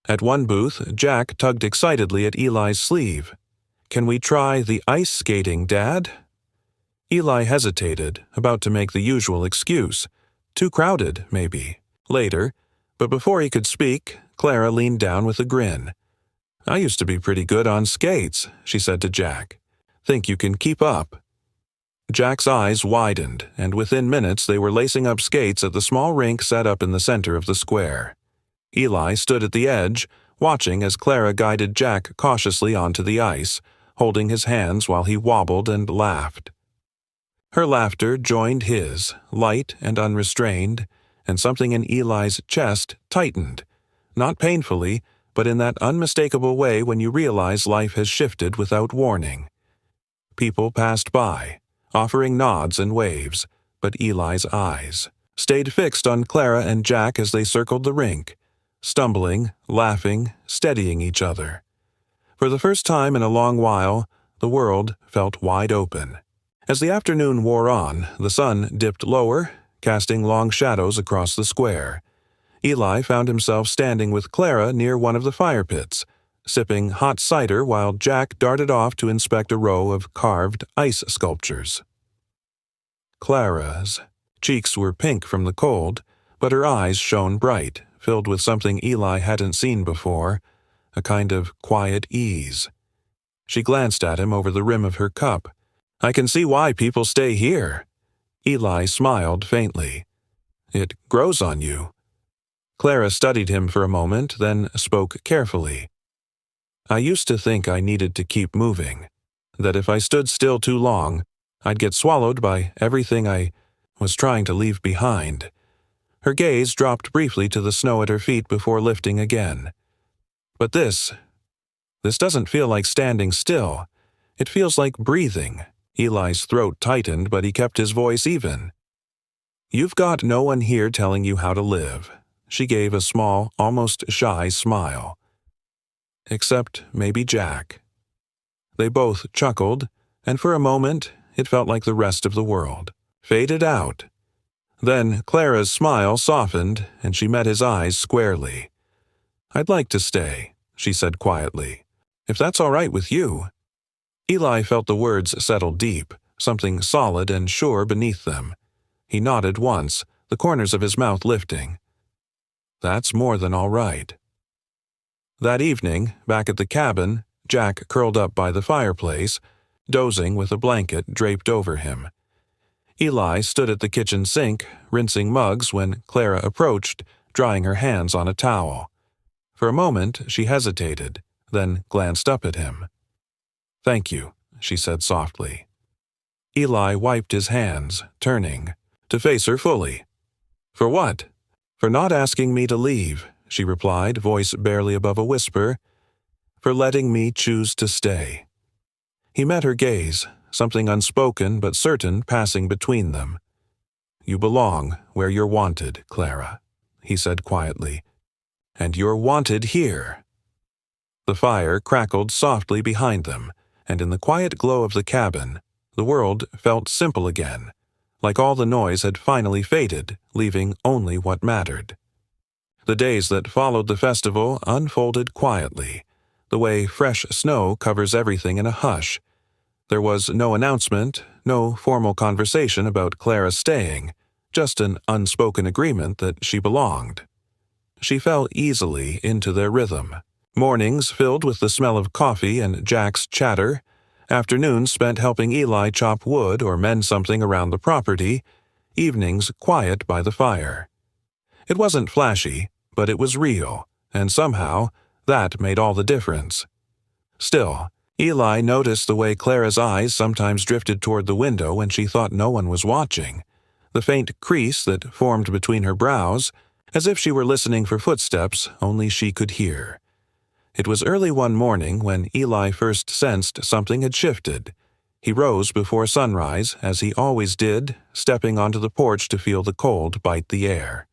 At one booth, Jack tugged excitedly at Eli's sleeve. "Can we try the ice skating, Dad?" Eli hesitated, about to make the usual excuse. Too crowded, maybe. Later, but before he could speak, Clara leaned down with a grin. "I used to be pretty good on skates," she said to Jack. "Think you can keep up?" Jack's eyes widened, and within minutes they were lacing up skates at the small rink set up in the center of the square. Eli stood at the edge, watching as Clara guided Jack cautiously onto the ice, holding his hands while he wobbled and laughed. Her laughter joined his, light and unrestrained, and something in Eli's chest tightened, not painfully, but in that unmistakable way when you realize life has shifted without warning. People passed by, offering nods and waves, but Eli's eyes stayed fixed on Clara and Jack as they circled the rink, stumbling, laughing, steadying each other. For the first time in a long while, the world felt wide open. As the afternoon wore on, the sun dipped lower, casting long shadows across the square. Eli found himself standing with Clara near one of the fire pits, sipping hot cider while Jack darted off to inspect a row of carved ice sculptures. Clara's cheeks were pink from the cold, but her eyes shone bright, filled with something Eli hadn't seen before, a kind of quiet ease. She glanced at him over the rim of her cup. "I can see why people stay here." Eli smiled faintly. "It grows on you." Clara studied him for a moment, then spoke carefully. "I used to think I needed to keep moving, that if I stood still too long, I'd get swallowed by everything I was trying to leave behind." Her gaze dropped briefly to the snow at her feet before lifting again. "But this doesn't feel like standing still. It feels like breathing." Eli's throat tightened, but he kept his voice even. "You've got no one here telling you how to live." She gave a small, almost shy smile. "Except maybe Jack." They both chuckled, and for a moment it felt like the rest of the world faded out. Then Clara's smile softened, and she met his eyes squarely. "I'd like to stay," she said quietly, "if that's all right with you." Eli felt the words settle deep, something solid and sure beneath them. He nodded once, the corners of his mouth lifting. "That's more than all right." That evening, back at the cabin, Jack curled up by the fireplace, dozing with a blanket draped over him. Eli stood at the kitchen sink, rinsing mugs when Clara approached, drying her hands on a towel. For a moment, she hesitated, then glanced up at him. "Thank you," she said softly. Eli wiped his hands, turning, to face her fully. "For what?" "For not asking me to leave," she replied, voice barely above a whisper. "For letting me choose to stay." He met her gaze, something unspoken but certain passing between them. "You belong where you're wanted, Clara," he said quietly. "And you're wanted here." The fire crackled softly behind them, and in the quiet glow of the cabin, the world felt simple again, like all the noise had finally faded, leaving only what mattered. The days that followed the festival unfolded quietly, the way fresh snow covers everything in a hush. There was no announcement, no formal conversation about Clara staying, just an unspoken agreement that she belonged. She fell easily into their rhythm. Mornings filled with the smell of coffee and Jack's chatter, afternoons spent helping Eli chop wood or mend something around the property, evenings quiet by the fire. It wasn't flashy, but it was real, and somehow that made all the difference. Still, Eli noticed the way Clara's eyes sometimes drifted toward the window when she thought no one was watching, the faint crease that formed between her brows, as if she were listening for footsteps only she could hear. It was early one morning when Eli first sensed something had shifted. He rose before sunrise, as he always did, stepping onto the porch to feel the cold bite the air.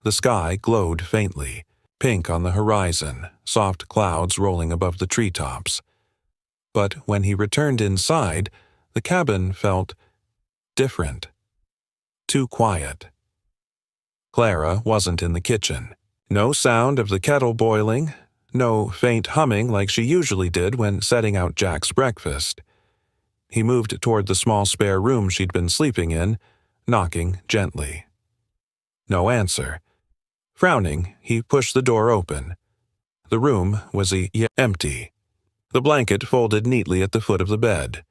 The sky glowed faintly, pink on the horizon, soft clouds rolling above the treetops. But when he returned inside, the cabin felt different. Too quiet. Clara wasn't in the kitchen. No sound of the kettle boiling, no faint humming like she usually did when setting out Jack's breakfast. He moved toward the small spare room she'd been sleeping in, knocking gently. No answer. Frowning, he pushed the door open. The room was empty. The blanket folded neatly at the foot of the bed.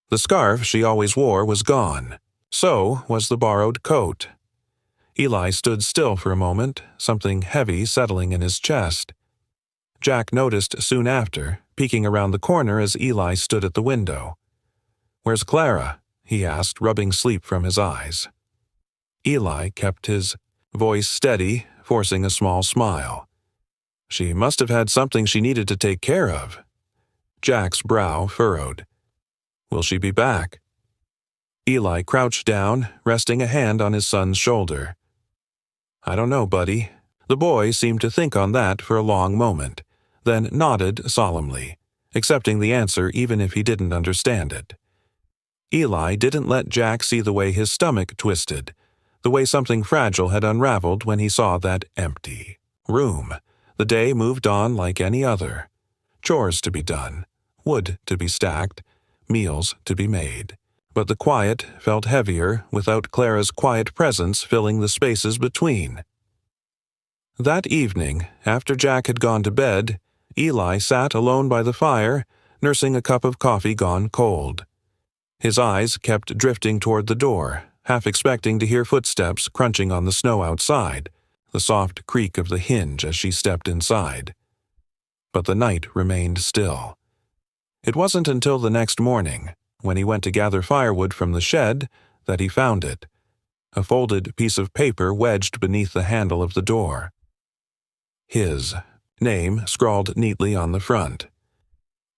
The scarf she always wore was gone. So was the borrowed coat. Eli stood still for a moment, something heavy settling in his chest. Jack noticed soon after, peeking around the corner as Eli stood at the window. "Where's Clara?" he asked, rubbing sleep from his eyes. Eli kept his voice steady, forcing a small smile. "She must have had something she needed to take care of." Jack's brow furrowed. "Will she be back?" Eli crouched down, resting a hand on his son's shoulder. "I don't know, buddy." The boy seemed to think on that for a long moment, then nodded solemnly, accepting the answer even if he didn't understand it. Eli didn't let Jack see the way his stomach twisted, the way something fragile had unraveled when he saw that empty room. The day moved on like any other. Chores to be done, wood to be stacked, meals to be made. But the quiet felt heavier without Clara's quiet presence filling the spaces between. That evening, after Jack had gone to bed, Eli sat alone by the fire, nursing a cup of coffee gone cold. His eyes kept drifting toward the door, half expecting to hear footsteps crunching on the snow outside, the soft creak of the hinge as she stepped inside. But the night remained still. It wasn't until the next morning, when he went to gather firewood from the shed, that he found it, a folded piece of paper wedged beneath the handle of the door. His name scrawled neatly on the front.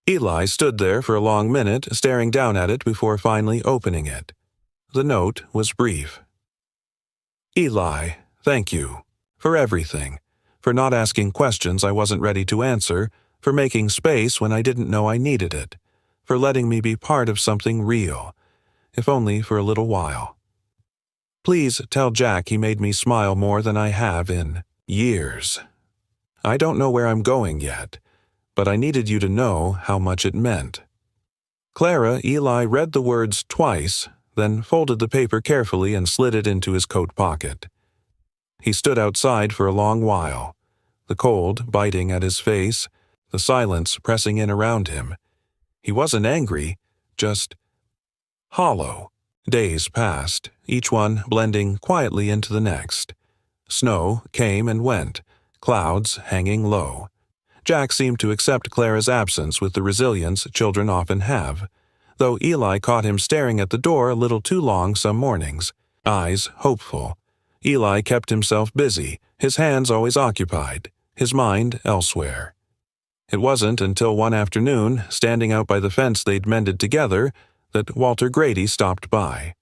Eli stood there for a long minute, staring down at it before finally opening it. The note was brief. Eli, thank you. For everything. For not asking questions I wasn't ready to answer, for making space when I didn't know I needed it, for letting me be part of something real, if only for a little while. Please tell Jack he made me smile more than I have in years. I don't know where I'm going yet, but I needed you to know how much it meant. Clara, Eli read the words twice, then folded the paper carefully and slid it into his coat pocket. He stood outside for a long while, the cold biting at his face, the silence pressing in around him. He wasn't angry, just hollow. Days passed, each one blending quietly into the next. Snow came and went, clouds hanging low. Jack seemed to accept Clara's absence with the resilience children often have, though Eli caught him staring at the door a little too long some mornings, eyes hopeful. Eli kept himself busy, his hands always occupied, his mind elsewhere. It wasn't until one afternoon, standing out by the fence they'd mended together, that Walter Grady stopped by.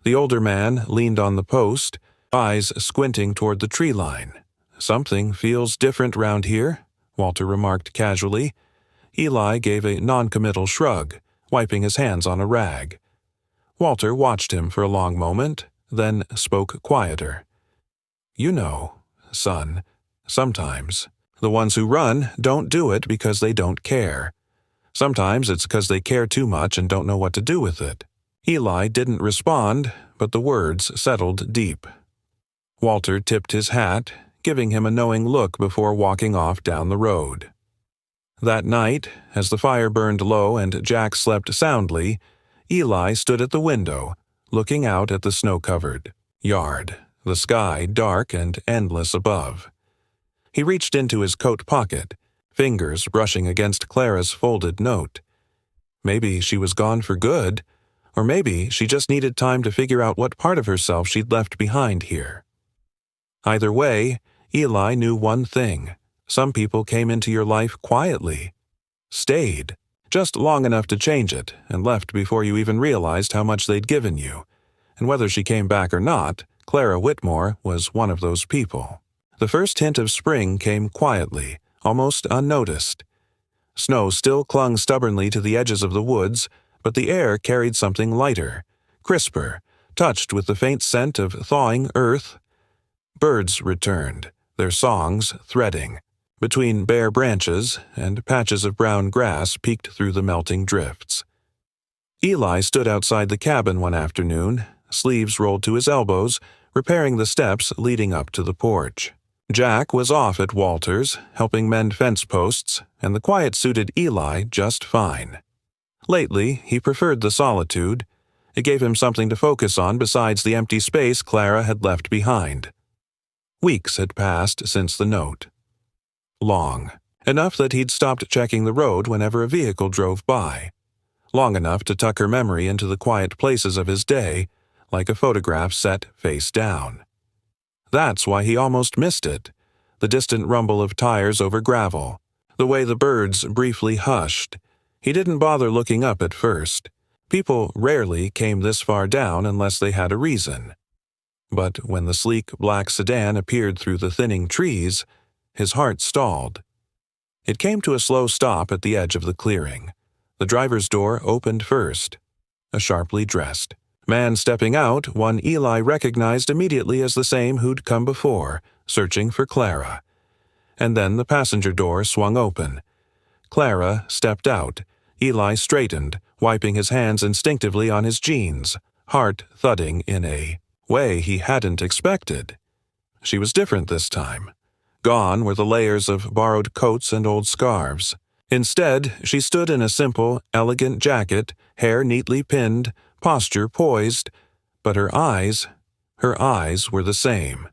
The older man leaned on the post, eyes squinting toward the tree line. "Something feels different round here," Walter remarked casually. Eli gave a non-committal shrug, wiping his hands on a rag. Walter watched him for a long moment, then spoke quieter. "You know, son, sometimes the ones who run don't do it because they don't care. Sometimes it's because they care too much and don't know what to do with it." Eli didn't respond, but the words settled deep. Walter tipped his hat, giving him a knowing look before walking off down the road. That night, as the fire burned low and Jack slept soundly, Eli stood at the window, looking out at the snow-covered yard, the sky dark and endless above. He reached into his coat pocket, fingers brushing against Clara's folded note. Maybe she was gone for good, or maybe she just needed time to figure out what part of herself she'd left behind here. Either way, Eli knew one thing. Some people came into your life quietly, stayed, just long enough to change it, and left before you even realized how much they'd given you. And whether she came back or not, Clara Whitmore was one of those people. The first hint of spring came quietly, almost unnoticed. Snow still clung stubbornly to the edges of the woods, but the air carried something lighter, crisper, touched with the faint scent of thawing earth. Birds returned, their songs threading. Between bare branches, and patches of brown grass peeked through the melting drifts. Eli stood outside the cabin one afternoon, sleeves rolled to his elbows, repairing the steps leading up to the porch. Jack was off at Walter's, helping mend fence posts, and the quiet suited Eli just fine. Lately, he preferred the solitude. It gave him something to focus on besides the empty space Clara had left behind. Weeks had passed since the note. Long. Enough that he'd stopped checking the road whenever a vehicle drove by. Long enough to tuck her memory into the quiet places of his day, like a photograph set face down. That's why he almost missed it. The distant rumble of tires over gravel. The way the birds briefly hushed. He didn't bother looking up at first. People rarely came this far down unless they had a reason. But when the sleek black sedan appeared through the thinning trees, his heart stalled. It came to a slow stop at the edge of the clearing. The driver's door opened first. A sharply dressed man stepping out, one Eli recognized immediately as the same who'd come before, searching for Clara. And then the passenger door swung open. Clara stepped out. Eli straightened, wiping his hands instinctively on his jeans, heart thudding in a way he hadn't expected. She was different this time. Gone were the layers of borrowed coats and old scarves. Instead, she stood in a simple, elegant jacket, hair neatly pinned, posture poised, but her eyes were the same.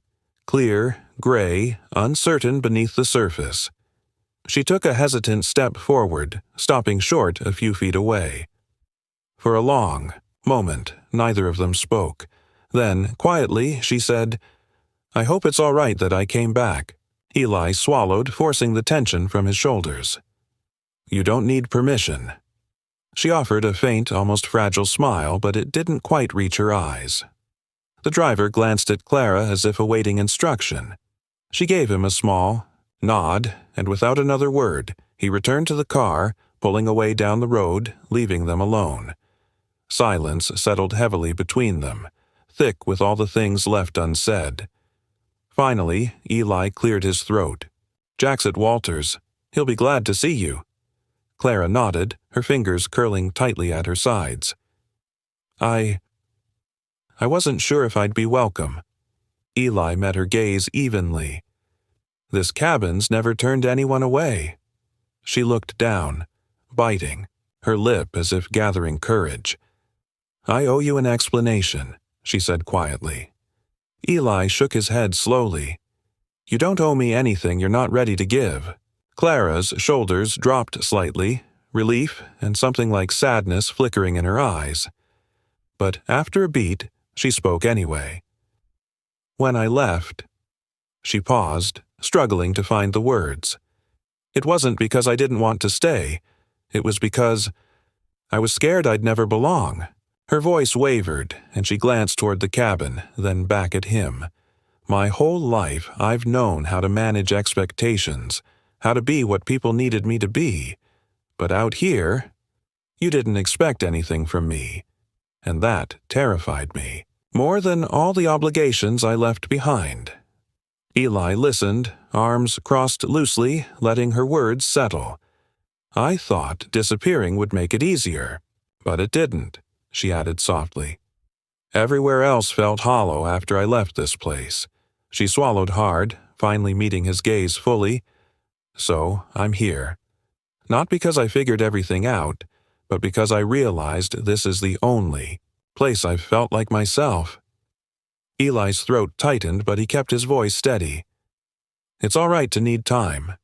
Clear, gray, uncertain beneath the surface. She took a hesitant step forward, stopping short a few feet away. For a long moment, neither of them spoke. Then, quietly, she said, "I hope it's all right that I came back." Eli swallowed, forcing the tension from his shoulders. You don't need permission." She offered a faint, almost fragile smile, but it didn't quite reach her eyes. The driver glanced at Clara as if awaiting instruction. She gave him a small nod, and without another word, he returned to the car, pulling away down the road, leaving them alone. Silence settled heavily between them, thick with all the things left unsaid. Finally, Eli cleared his throat. "Jack's at Walter's. He'll be glad to see you." Clara nodded, her fingers curling tightly at her sides. I wasn't sure if I'd be welcome." Eli met her gaze evenly. "This cabin's never turned anyone away." She looked down, biting, her lip as if gathering courage. "I owe you an explanation," she said quietly. Eli shook his head slowly. "You don't owe me anything you're not ready to give." Clara's shoulders dropped slightly, relief and something like sadness flickering in her eyes. But after a beat, she spoke anyway. "When I left..." She paused, struggling to find the words. "It wasn't because I didn't want to stay. It was because I was scared I'd never belong." Her voice wavered, and she glanced toward the cabin, then back at him. "My whole life I've known how to manage expectations, how to be what people needed me to be. But out here, you didn't expect anything from me. And that terrified me. More than all the obligations I left behind." Eli listened, arms crossed loosely, letting her words settle. "I thought disappearing would make it easier. But it didn't," she added softly. "Everywhere else felt hollow after I left this place." She swallowed hard, finally meeting his gaze fully. "So I'm here. Not because I figured everything out, but because I realized this is the only place I've felt like myself." Eli's throat tightened, but he kept his voice steady. "It's all right to need time."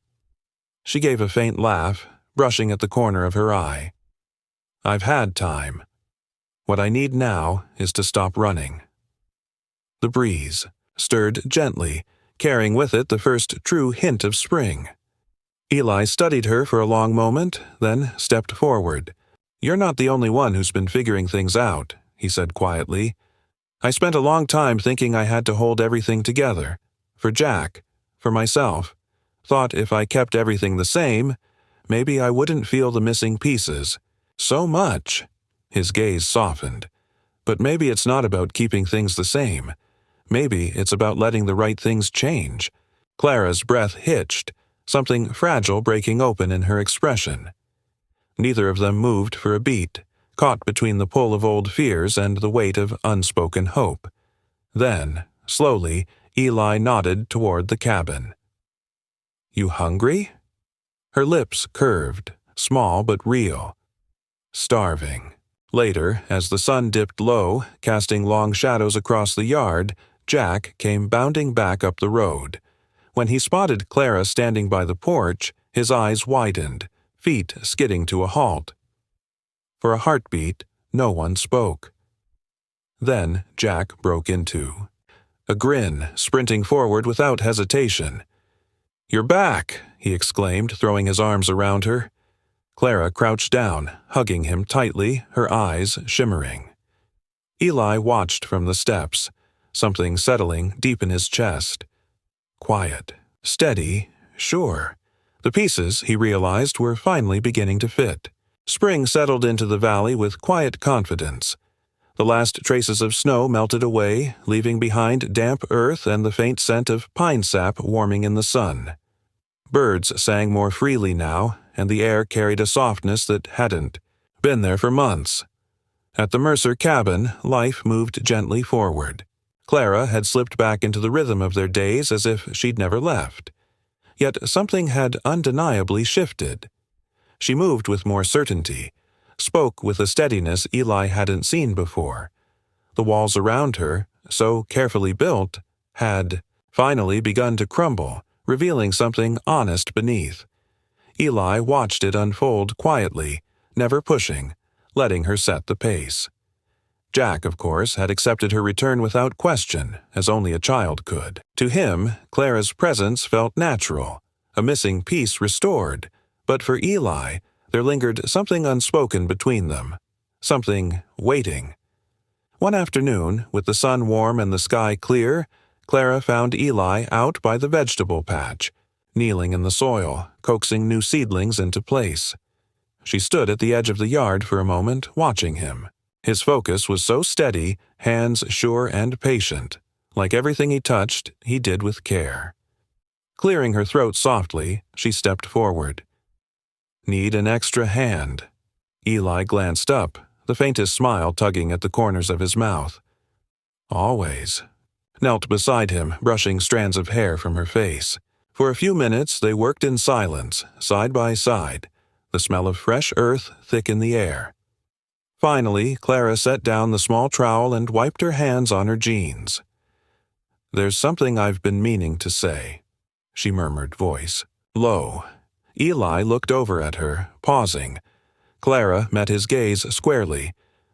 She gave a faint laugh, brushing at the corner of her eye. "I've had time. What I need now is to stop running." The breeze stirred gently, carrying with it the first true hint of spring. Eli studied her for a long moment, then stepped forward. "You're not the only one who's been figuring things out," he said quietly. "I spent a long time thinking I had to hold everything together. For Jack, for myself. Thought if I kept everything the same, maybe I wouldn't feel the missing pieces. So much." His gaze softened. "But maybe it's not about keeping things the same. Maybe it's about letting the right things change." Clara's breath hitched, something fragile breaking open in her expression. Neither of them moved for a beat, caught between the pull of old fears and the weight of unspoken hope. Then, slowly, Eli nodded toward the cabin. "You hungry?" Her lips curved, small but real. "Starving." Later, as the sun dipped low, casting long shadows across the yard, Jack came bounding back up the road. When he spotted Clara standing by the porch, his eyes widened, feet skidding to a halt. For a heartbeat, no one spoke. Then Jack broke into a grin, sprinting forward without hesitation. "You're back!" he exclaimed, throwing his arms around her. Clara crouched down, hugging him tightly, her eyes shimmering. Eli watched from the steps, something settling deep in his chest. Quiet, steady, sure. The pieces, he realized, were finally beginning to fit. Spring settled into the valley with quiet confidence. The last traces of snow melted away, leaving behind damp earth and the faint scent of pine sap warming in the sun. Birds sang more freely now, and the air carried a softness that hadn't been there for months. At the Mercer cabin, life moved gently forward. Clara had slipped back into the rhythm of their days as if she'd never left. Yet something had undeniably shifted. She moved with more certainty, spoke with a steadiness Eli hadn't seen before. The walls around her, so carefully built, had finally begun to crumble, revealing something honest beneath. Eli watched it unfold quietly, never pushing, letting her set the pace. Jack, of course, had accepted her return without question, as only a child could. To him, Clara's presence felt natural, a missing piece restored, but for Eli, There lingered something unspoken between them, something waiting. One afternoon, with the sun warm and the sky clear, Clara found Eli out by the vegetable patch, kneeling in the soil, coaxing new seedlings into place. She stood at the edge of the yard for a moment, watching him. His focus was so steady, hands sure and patient. Like everything he touched, he did with care. Clearing her throat softly, she stepped forward. "Need an extra hand." Eli glanced up, the faintest smile tugging at the corners of his mouth. "Always." Knelt beside him, brushing strands of hair from her face. For a few minutes they worked in silence, side by side, the smell of fresh earth thick in the air. Finally, Clara set down the small trowel and wiped her hands on her jeans. "There's something I've been meaning to say," she murmured, voice low. Eli looked over at her, pausing. Clara met his gaze squarely.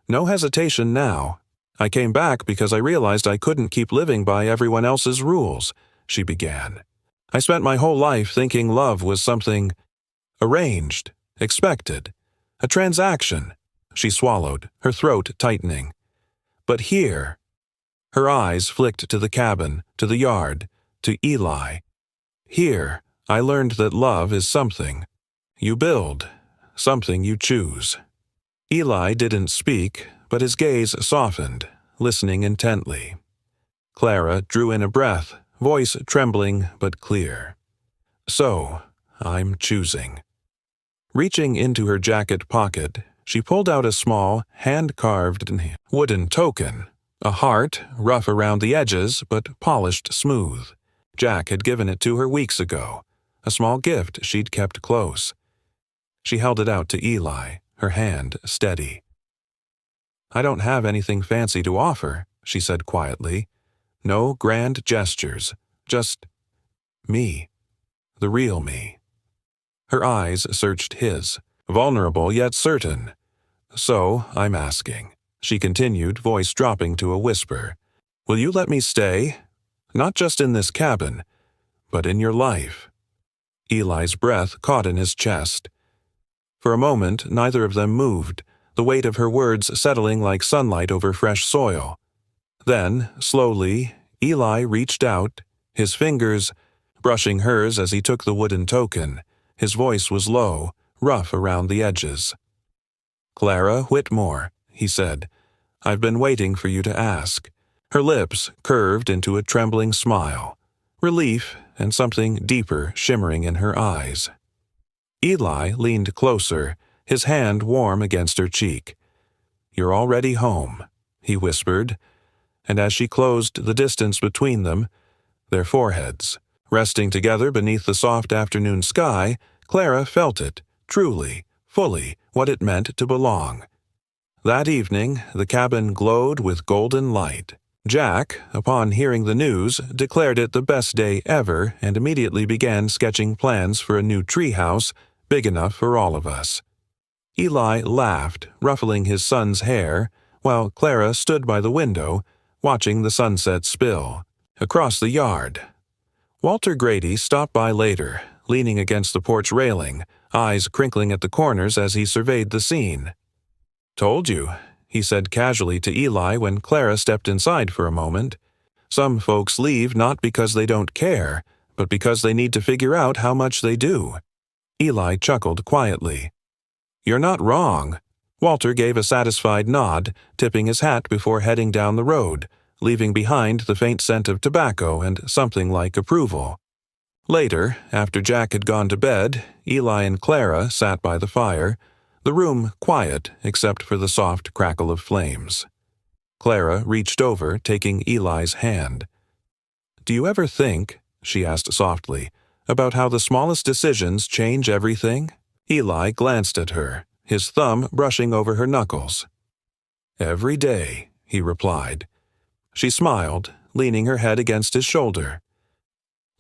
No hesitation now. "I came back because I realized I couldn't keep living by everyone else's rules," she began. "I spent my whole life thinking love was something arranged, expected, a transaction." She swallowed, her throat tightening. "But here—" Her eyes flicked to the cabin, to the yard, to Eli. "Here, I learned that love is something you build, something you choose." Eli didn't speak, but his gaze softened, listening intently. Clara drew in a breath, voice trembling but clear. "So, I'm choosing." Reaching into her jacket pocket, she pulled out a small, hand-carved wooden token, a heart, rough around the edges but polished smooth. Jack had given it to her weeks ago, a small gift she'd kept close. She held it out to Eli, her hand steady. "I don't have anything fancy to offer," she said quietly. "No grand gestures, just me, the real me." Her eyes searched his, vulnerable yet certain. "So, I'm asking," she continued, voice dropping to a whisper, "will you let me stay? Not just in this cabin, but in your life." Eli's breath caught in his chest. For a moment, neither of them moved, the weight of her words settling like sunlight over fresh soil. Then, slowly, Eli reached out, his fingers brushing hers as he took the wooden token. His voice was low, rough around the edges. "Clara Whitmore," he said, "I've been waiting for you to ask." Her lips curved into a trembling smile, relief and something deeper shimmering in her eyes. Eli leaned closer, his hand warm against her cheek. "You're already home," he whispered, and as she closed the distance between them, their foreheads resting together beneath the soft afternoon sky, Clara felt it, truly, fully, what it meant to belong. That evening, the cabin glowed with golden light. Jack, upon hearing the news, declared it the best day ever and immediately began sketching plans for a new treehouse big enough for all of us. Eli laughed, ruffling his son's hair, while Clara stood by the window, watching the sunset spill across the yard. Walter Grady stopped by later, leaning against the porch railing, eyes crinkling at the corners as he surveyed the scene. "Told you," he said casually to Eli when Clara stepped inside for a moment. "Some folks leave not because they don't care, but because they need to figure out how much they do." Eli chuckled quietly. "You're not wrong." Walter gave a satisfied nod, tipping his hat before heading down the road, leaving behind the faint scent of tobacco and something like approval. Later, after Jack had gone to bed, Eli and Clara sat by the fire, the room quiet except for the soft crackle of flames. Clara reached over, taking Eli's hand. "Do you ever think," she asked softly, "about how the smallest decisions change everything?" Eli glanced at her, his thumb brushing over her knuckles. "Every day," he replied. She smiled, leaning her head against his shoulder.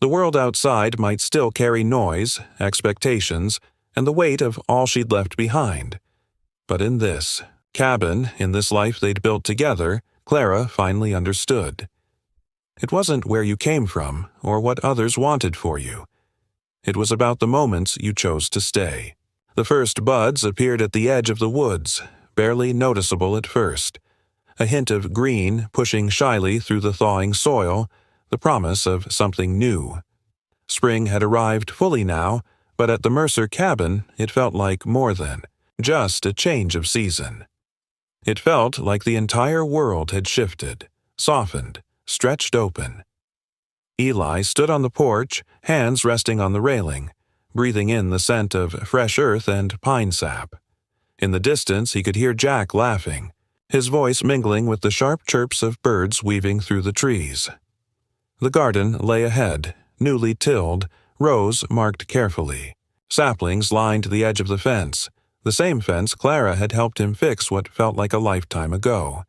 The world outside might still carry noise, expectations, and the weight of all she'd left behind. But in this cabin, in this life they'd built together, Clara finally understood. It wasn't where you came from or what others wanted for you. It was about the moments you chose to stay. The first buds appeared at the edge of the woods, barely noticeable at first. A hint of green pushing shyly through the thawing soil, the promise of something new. Spring had arrived fully now, but at the Mercer cabin it felt like more than just a change of season. It felt like the entire world had shifted, softened, stretched open. Eli stood on the porch, hands resting on the railing, breathing in the scent of fresh earth and pine sap. In the distance he could hear Jack laughing, his voice mingling with the sharp chirps of birds weaving through the trees. The garden lay ahead, newly tilled, rows marked carefully. Saplings lined the edge of the fence, the same fence Clara had helped him fix what felt like a lifetime ago.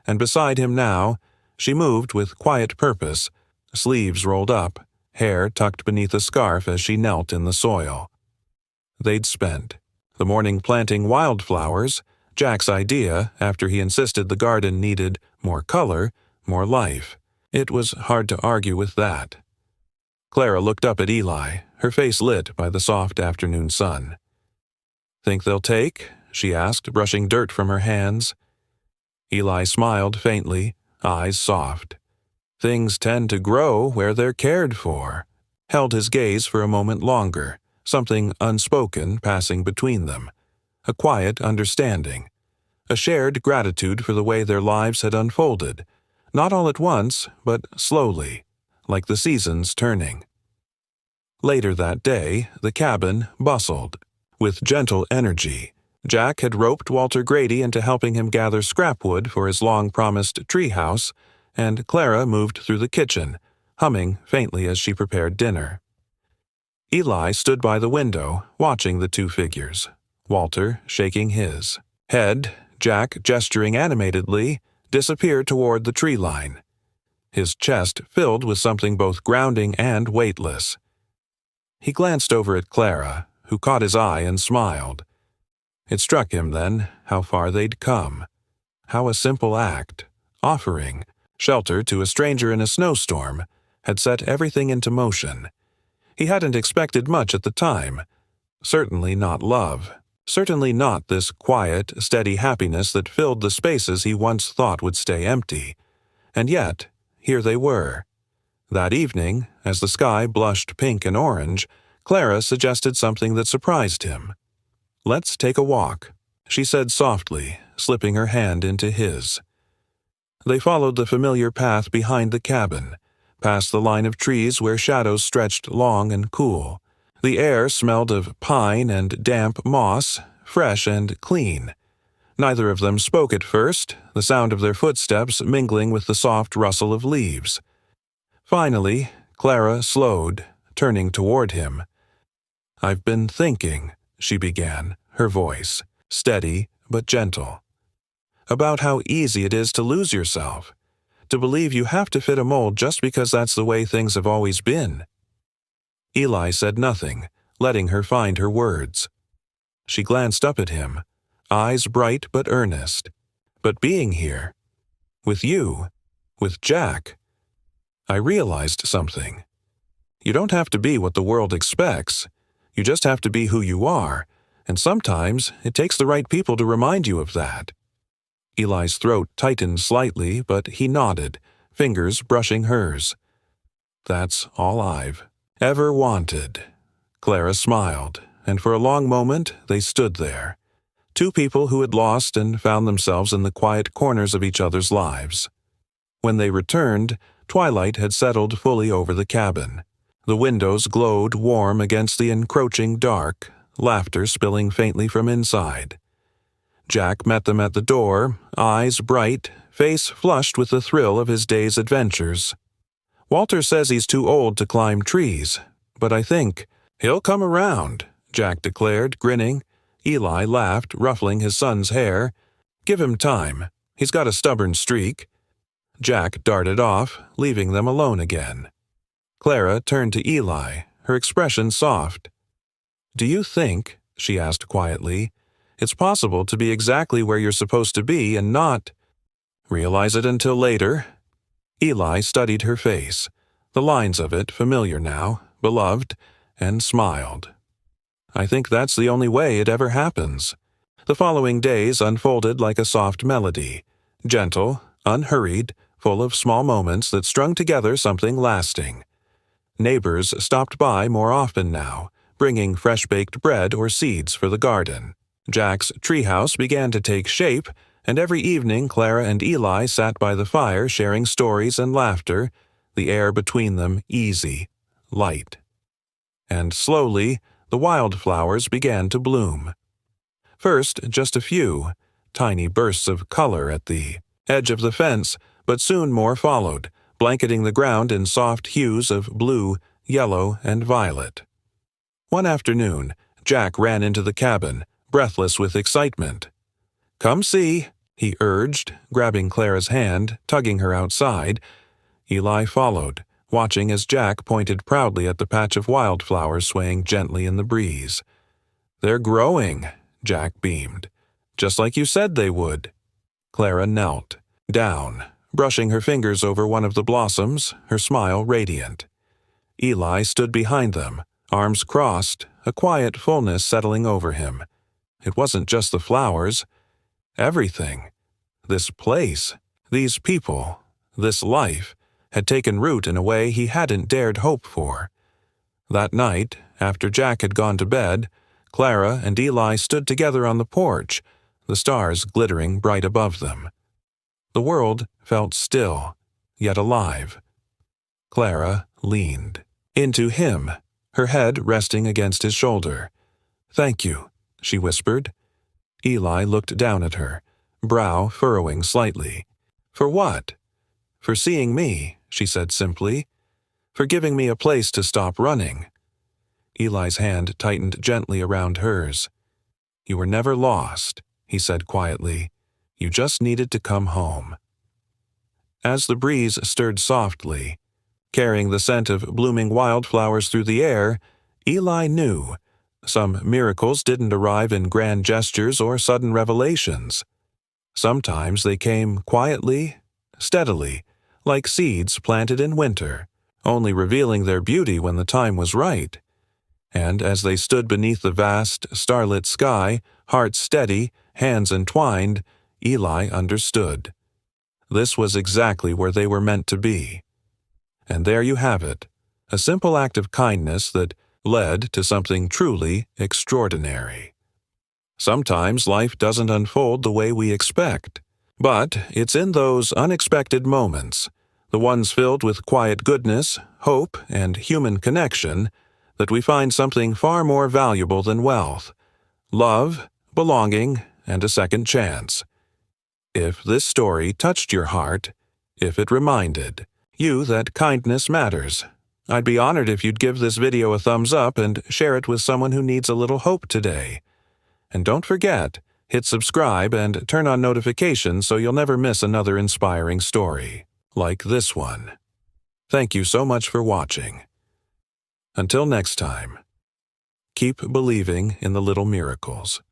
And beside him now, she moved with quiet purpose, sleeves rolled up, hair tucked beneath a scarf as she knelt in the soil. They'd spent the morning planting wildflowers, Jack's idea after he insisted the garden needed more color, more life. It was hard to argue with that. Clara looked up at Eli, her face lit by the soft afternoon sun. "Think they'll take?" she asked, brushing dirt from her hands. Eli smiled faintly, eyes soft. "Things tend to grow where they're cared for," held his gaze for a moment longer, something unspoken passing between them, a quiet understanding, a shared gratitude for the way their lives had unfolded, not all at once, but slowly, like the seasons turning. Later that day, the cabin bustled. With gentle energy, Jack had roped Walter Grady into helping him gather scrapwood for his long-promised treehouse, and Clara moved through the kitchen, humming faintly as she prepared dinner. Eli stood by the window, watching the two figures, Walter shaking his head, Jack gesturing animatedly, disappeared toward the tree line. His chest filled with something both grounding and weightless. He glanced over at Clara, who caught his eye and smiled. It struck him then how far they'd come, how a simple act, offering shelter to a stranger in a snowstorm, had set everything into motion. He hadn't expected much at the time. Certainly not love. Certainly not this quiet, steady happiness that filled the spaces he once thought would stay empty. And yet, here they were. That evening, as the sky blushed pink and orange, Clara suggested something that surprised him. "Let's take a walk," she said softly, slipping her hand into his. They followed the familiar path behind the cabin, past the line of trees where shadows stretched long and cool. The air smelled of pine and damp moss, fresh and clean. Neither of them spoke at first, the sound of their footsteps mingling with the soft rustle of leaves. Finally, Clara slowed, turning toward him. "I've been thinking," she began, her voice steady but gentle, "about how easy it is to lose yourself, to believe you have to fit a mold just because that's the way things have always been." Eli said nothing, letting her find her words. She glanced up at him, eyes bright but earnest. "But being here, with you, with Jack, I realized something. You don't have to be what the world expects. You just have to be who you are, and sometimes it takes the right people to remind you of that." Eli's throat tightened slightly, but he nodded, fingers brushing hers. "That's all I've ever wanted." Clara smiled, and for a long moment they stood there, two people who had lost and found themselves in the quiet corners of each other's lives. When they returned, twilight had settled fully over the cabin. The windows glowed warm against the encroaching dark, laughter spilling faintly from inside. Jack met them at the door, eyes bright, face flushed with the thrill of his day's adventures. "Walter says he's too old to climb trees, but I think he'll come around," Jack declared, grinning. Eli laughed, ruffling his son's hair. "Give him time. He's got a stubborn streak." Jack darted off, leaving them alone again. Clara turned to Eli, her expression soft. "Do you think," she asked quietly, "it's possible to be exactly where you're supposed to be and not realize it until later?" Eli studied her face, the lines of it familiar now, beloved, and smiled. I think that's the only way it ever happens." The following days unfolded like a soft melody, gentle, unhurried, full of small moments that strung together something lasting. Neighbors stopped by more often now, bringing fresh-baked bread or seeds for the garden. Jack's treehouse began to take shape, and every evening Clara and Eli sat by the fire sharing stories and laughter, the air between them easy, light. And slowly, the wildflowers began to bloom. First, just a few, tiny bursts of color at the edge of the fence, but soon more followed, blanketing the ground in soft hues of blue, yellow, and violet. One afternoon, Jack ran into the cabin, breathless with excitement. "Come see," he urged, grabbing Clara's hand, tugging her outside. Eli followed, watching as Jack pointed proudly at the patch of wildflowers swaying gently in the breeze. "They're growing," Jack beamed. "Just like you said they would." Clara knelt down, brushing her fingers over one of the blossoms, her smile radiant. Eli stood behind them, arms crossed, a quiet fullness settling over him. It wasn't just the flowers. Everything. This place, these people, this life, had taken root in a way he hadn't dared hope for. That night, after Jack had gone to bed, Clara and Eli stood together on the porch, the stars glittering bright above them. The world felt still, yet alive. Clara leaned into him, her head resting against his shoulder. "Thank you," she whispered. Eli looked down at her, brow furrowing slightly. "For what?" "For seeing me," she said simply. "For giving me a place to stop running." Eli's hand tightened gently around hers. "You were never lost," he said quietly. "You just needed to come home." As the breeze stirred softly, carrying the scent of blooming wildflowers through the air, Eli knew some miracles didn't arrive in grand gestures or sudden revelations. Sometimes they came quietly, steadily, like seeds planted in winter, only revealing their beauty when the time was right. And as they stood beneath the vast, starlit sky, hearts steady, hands entwined, Eli understood. This was exactly where they were meant to be. And there you have it, a simple act of kindness that led to something truly extraordinary. Sometimes life doesn't unfold the way we expect, but it's in those unexpected moments, the ones filled with quiet goodness, hope, and human connection, that we find something far more valuable than wealth: love, belonging, and a second chance. If this story touched your heart, if it reminded you that kindness matters, I'd be honored if you'd give this video a thumbs up and share it with someone who needs a little hope today. And don't forget, hit subscribe and turn on notifications so you'll never miss another inspiring story like this one. Thank you so much for watching. Until next time, keep believing in the little miracles.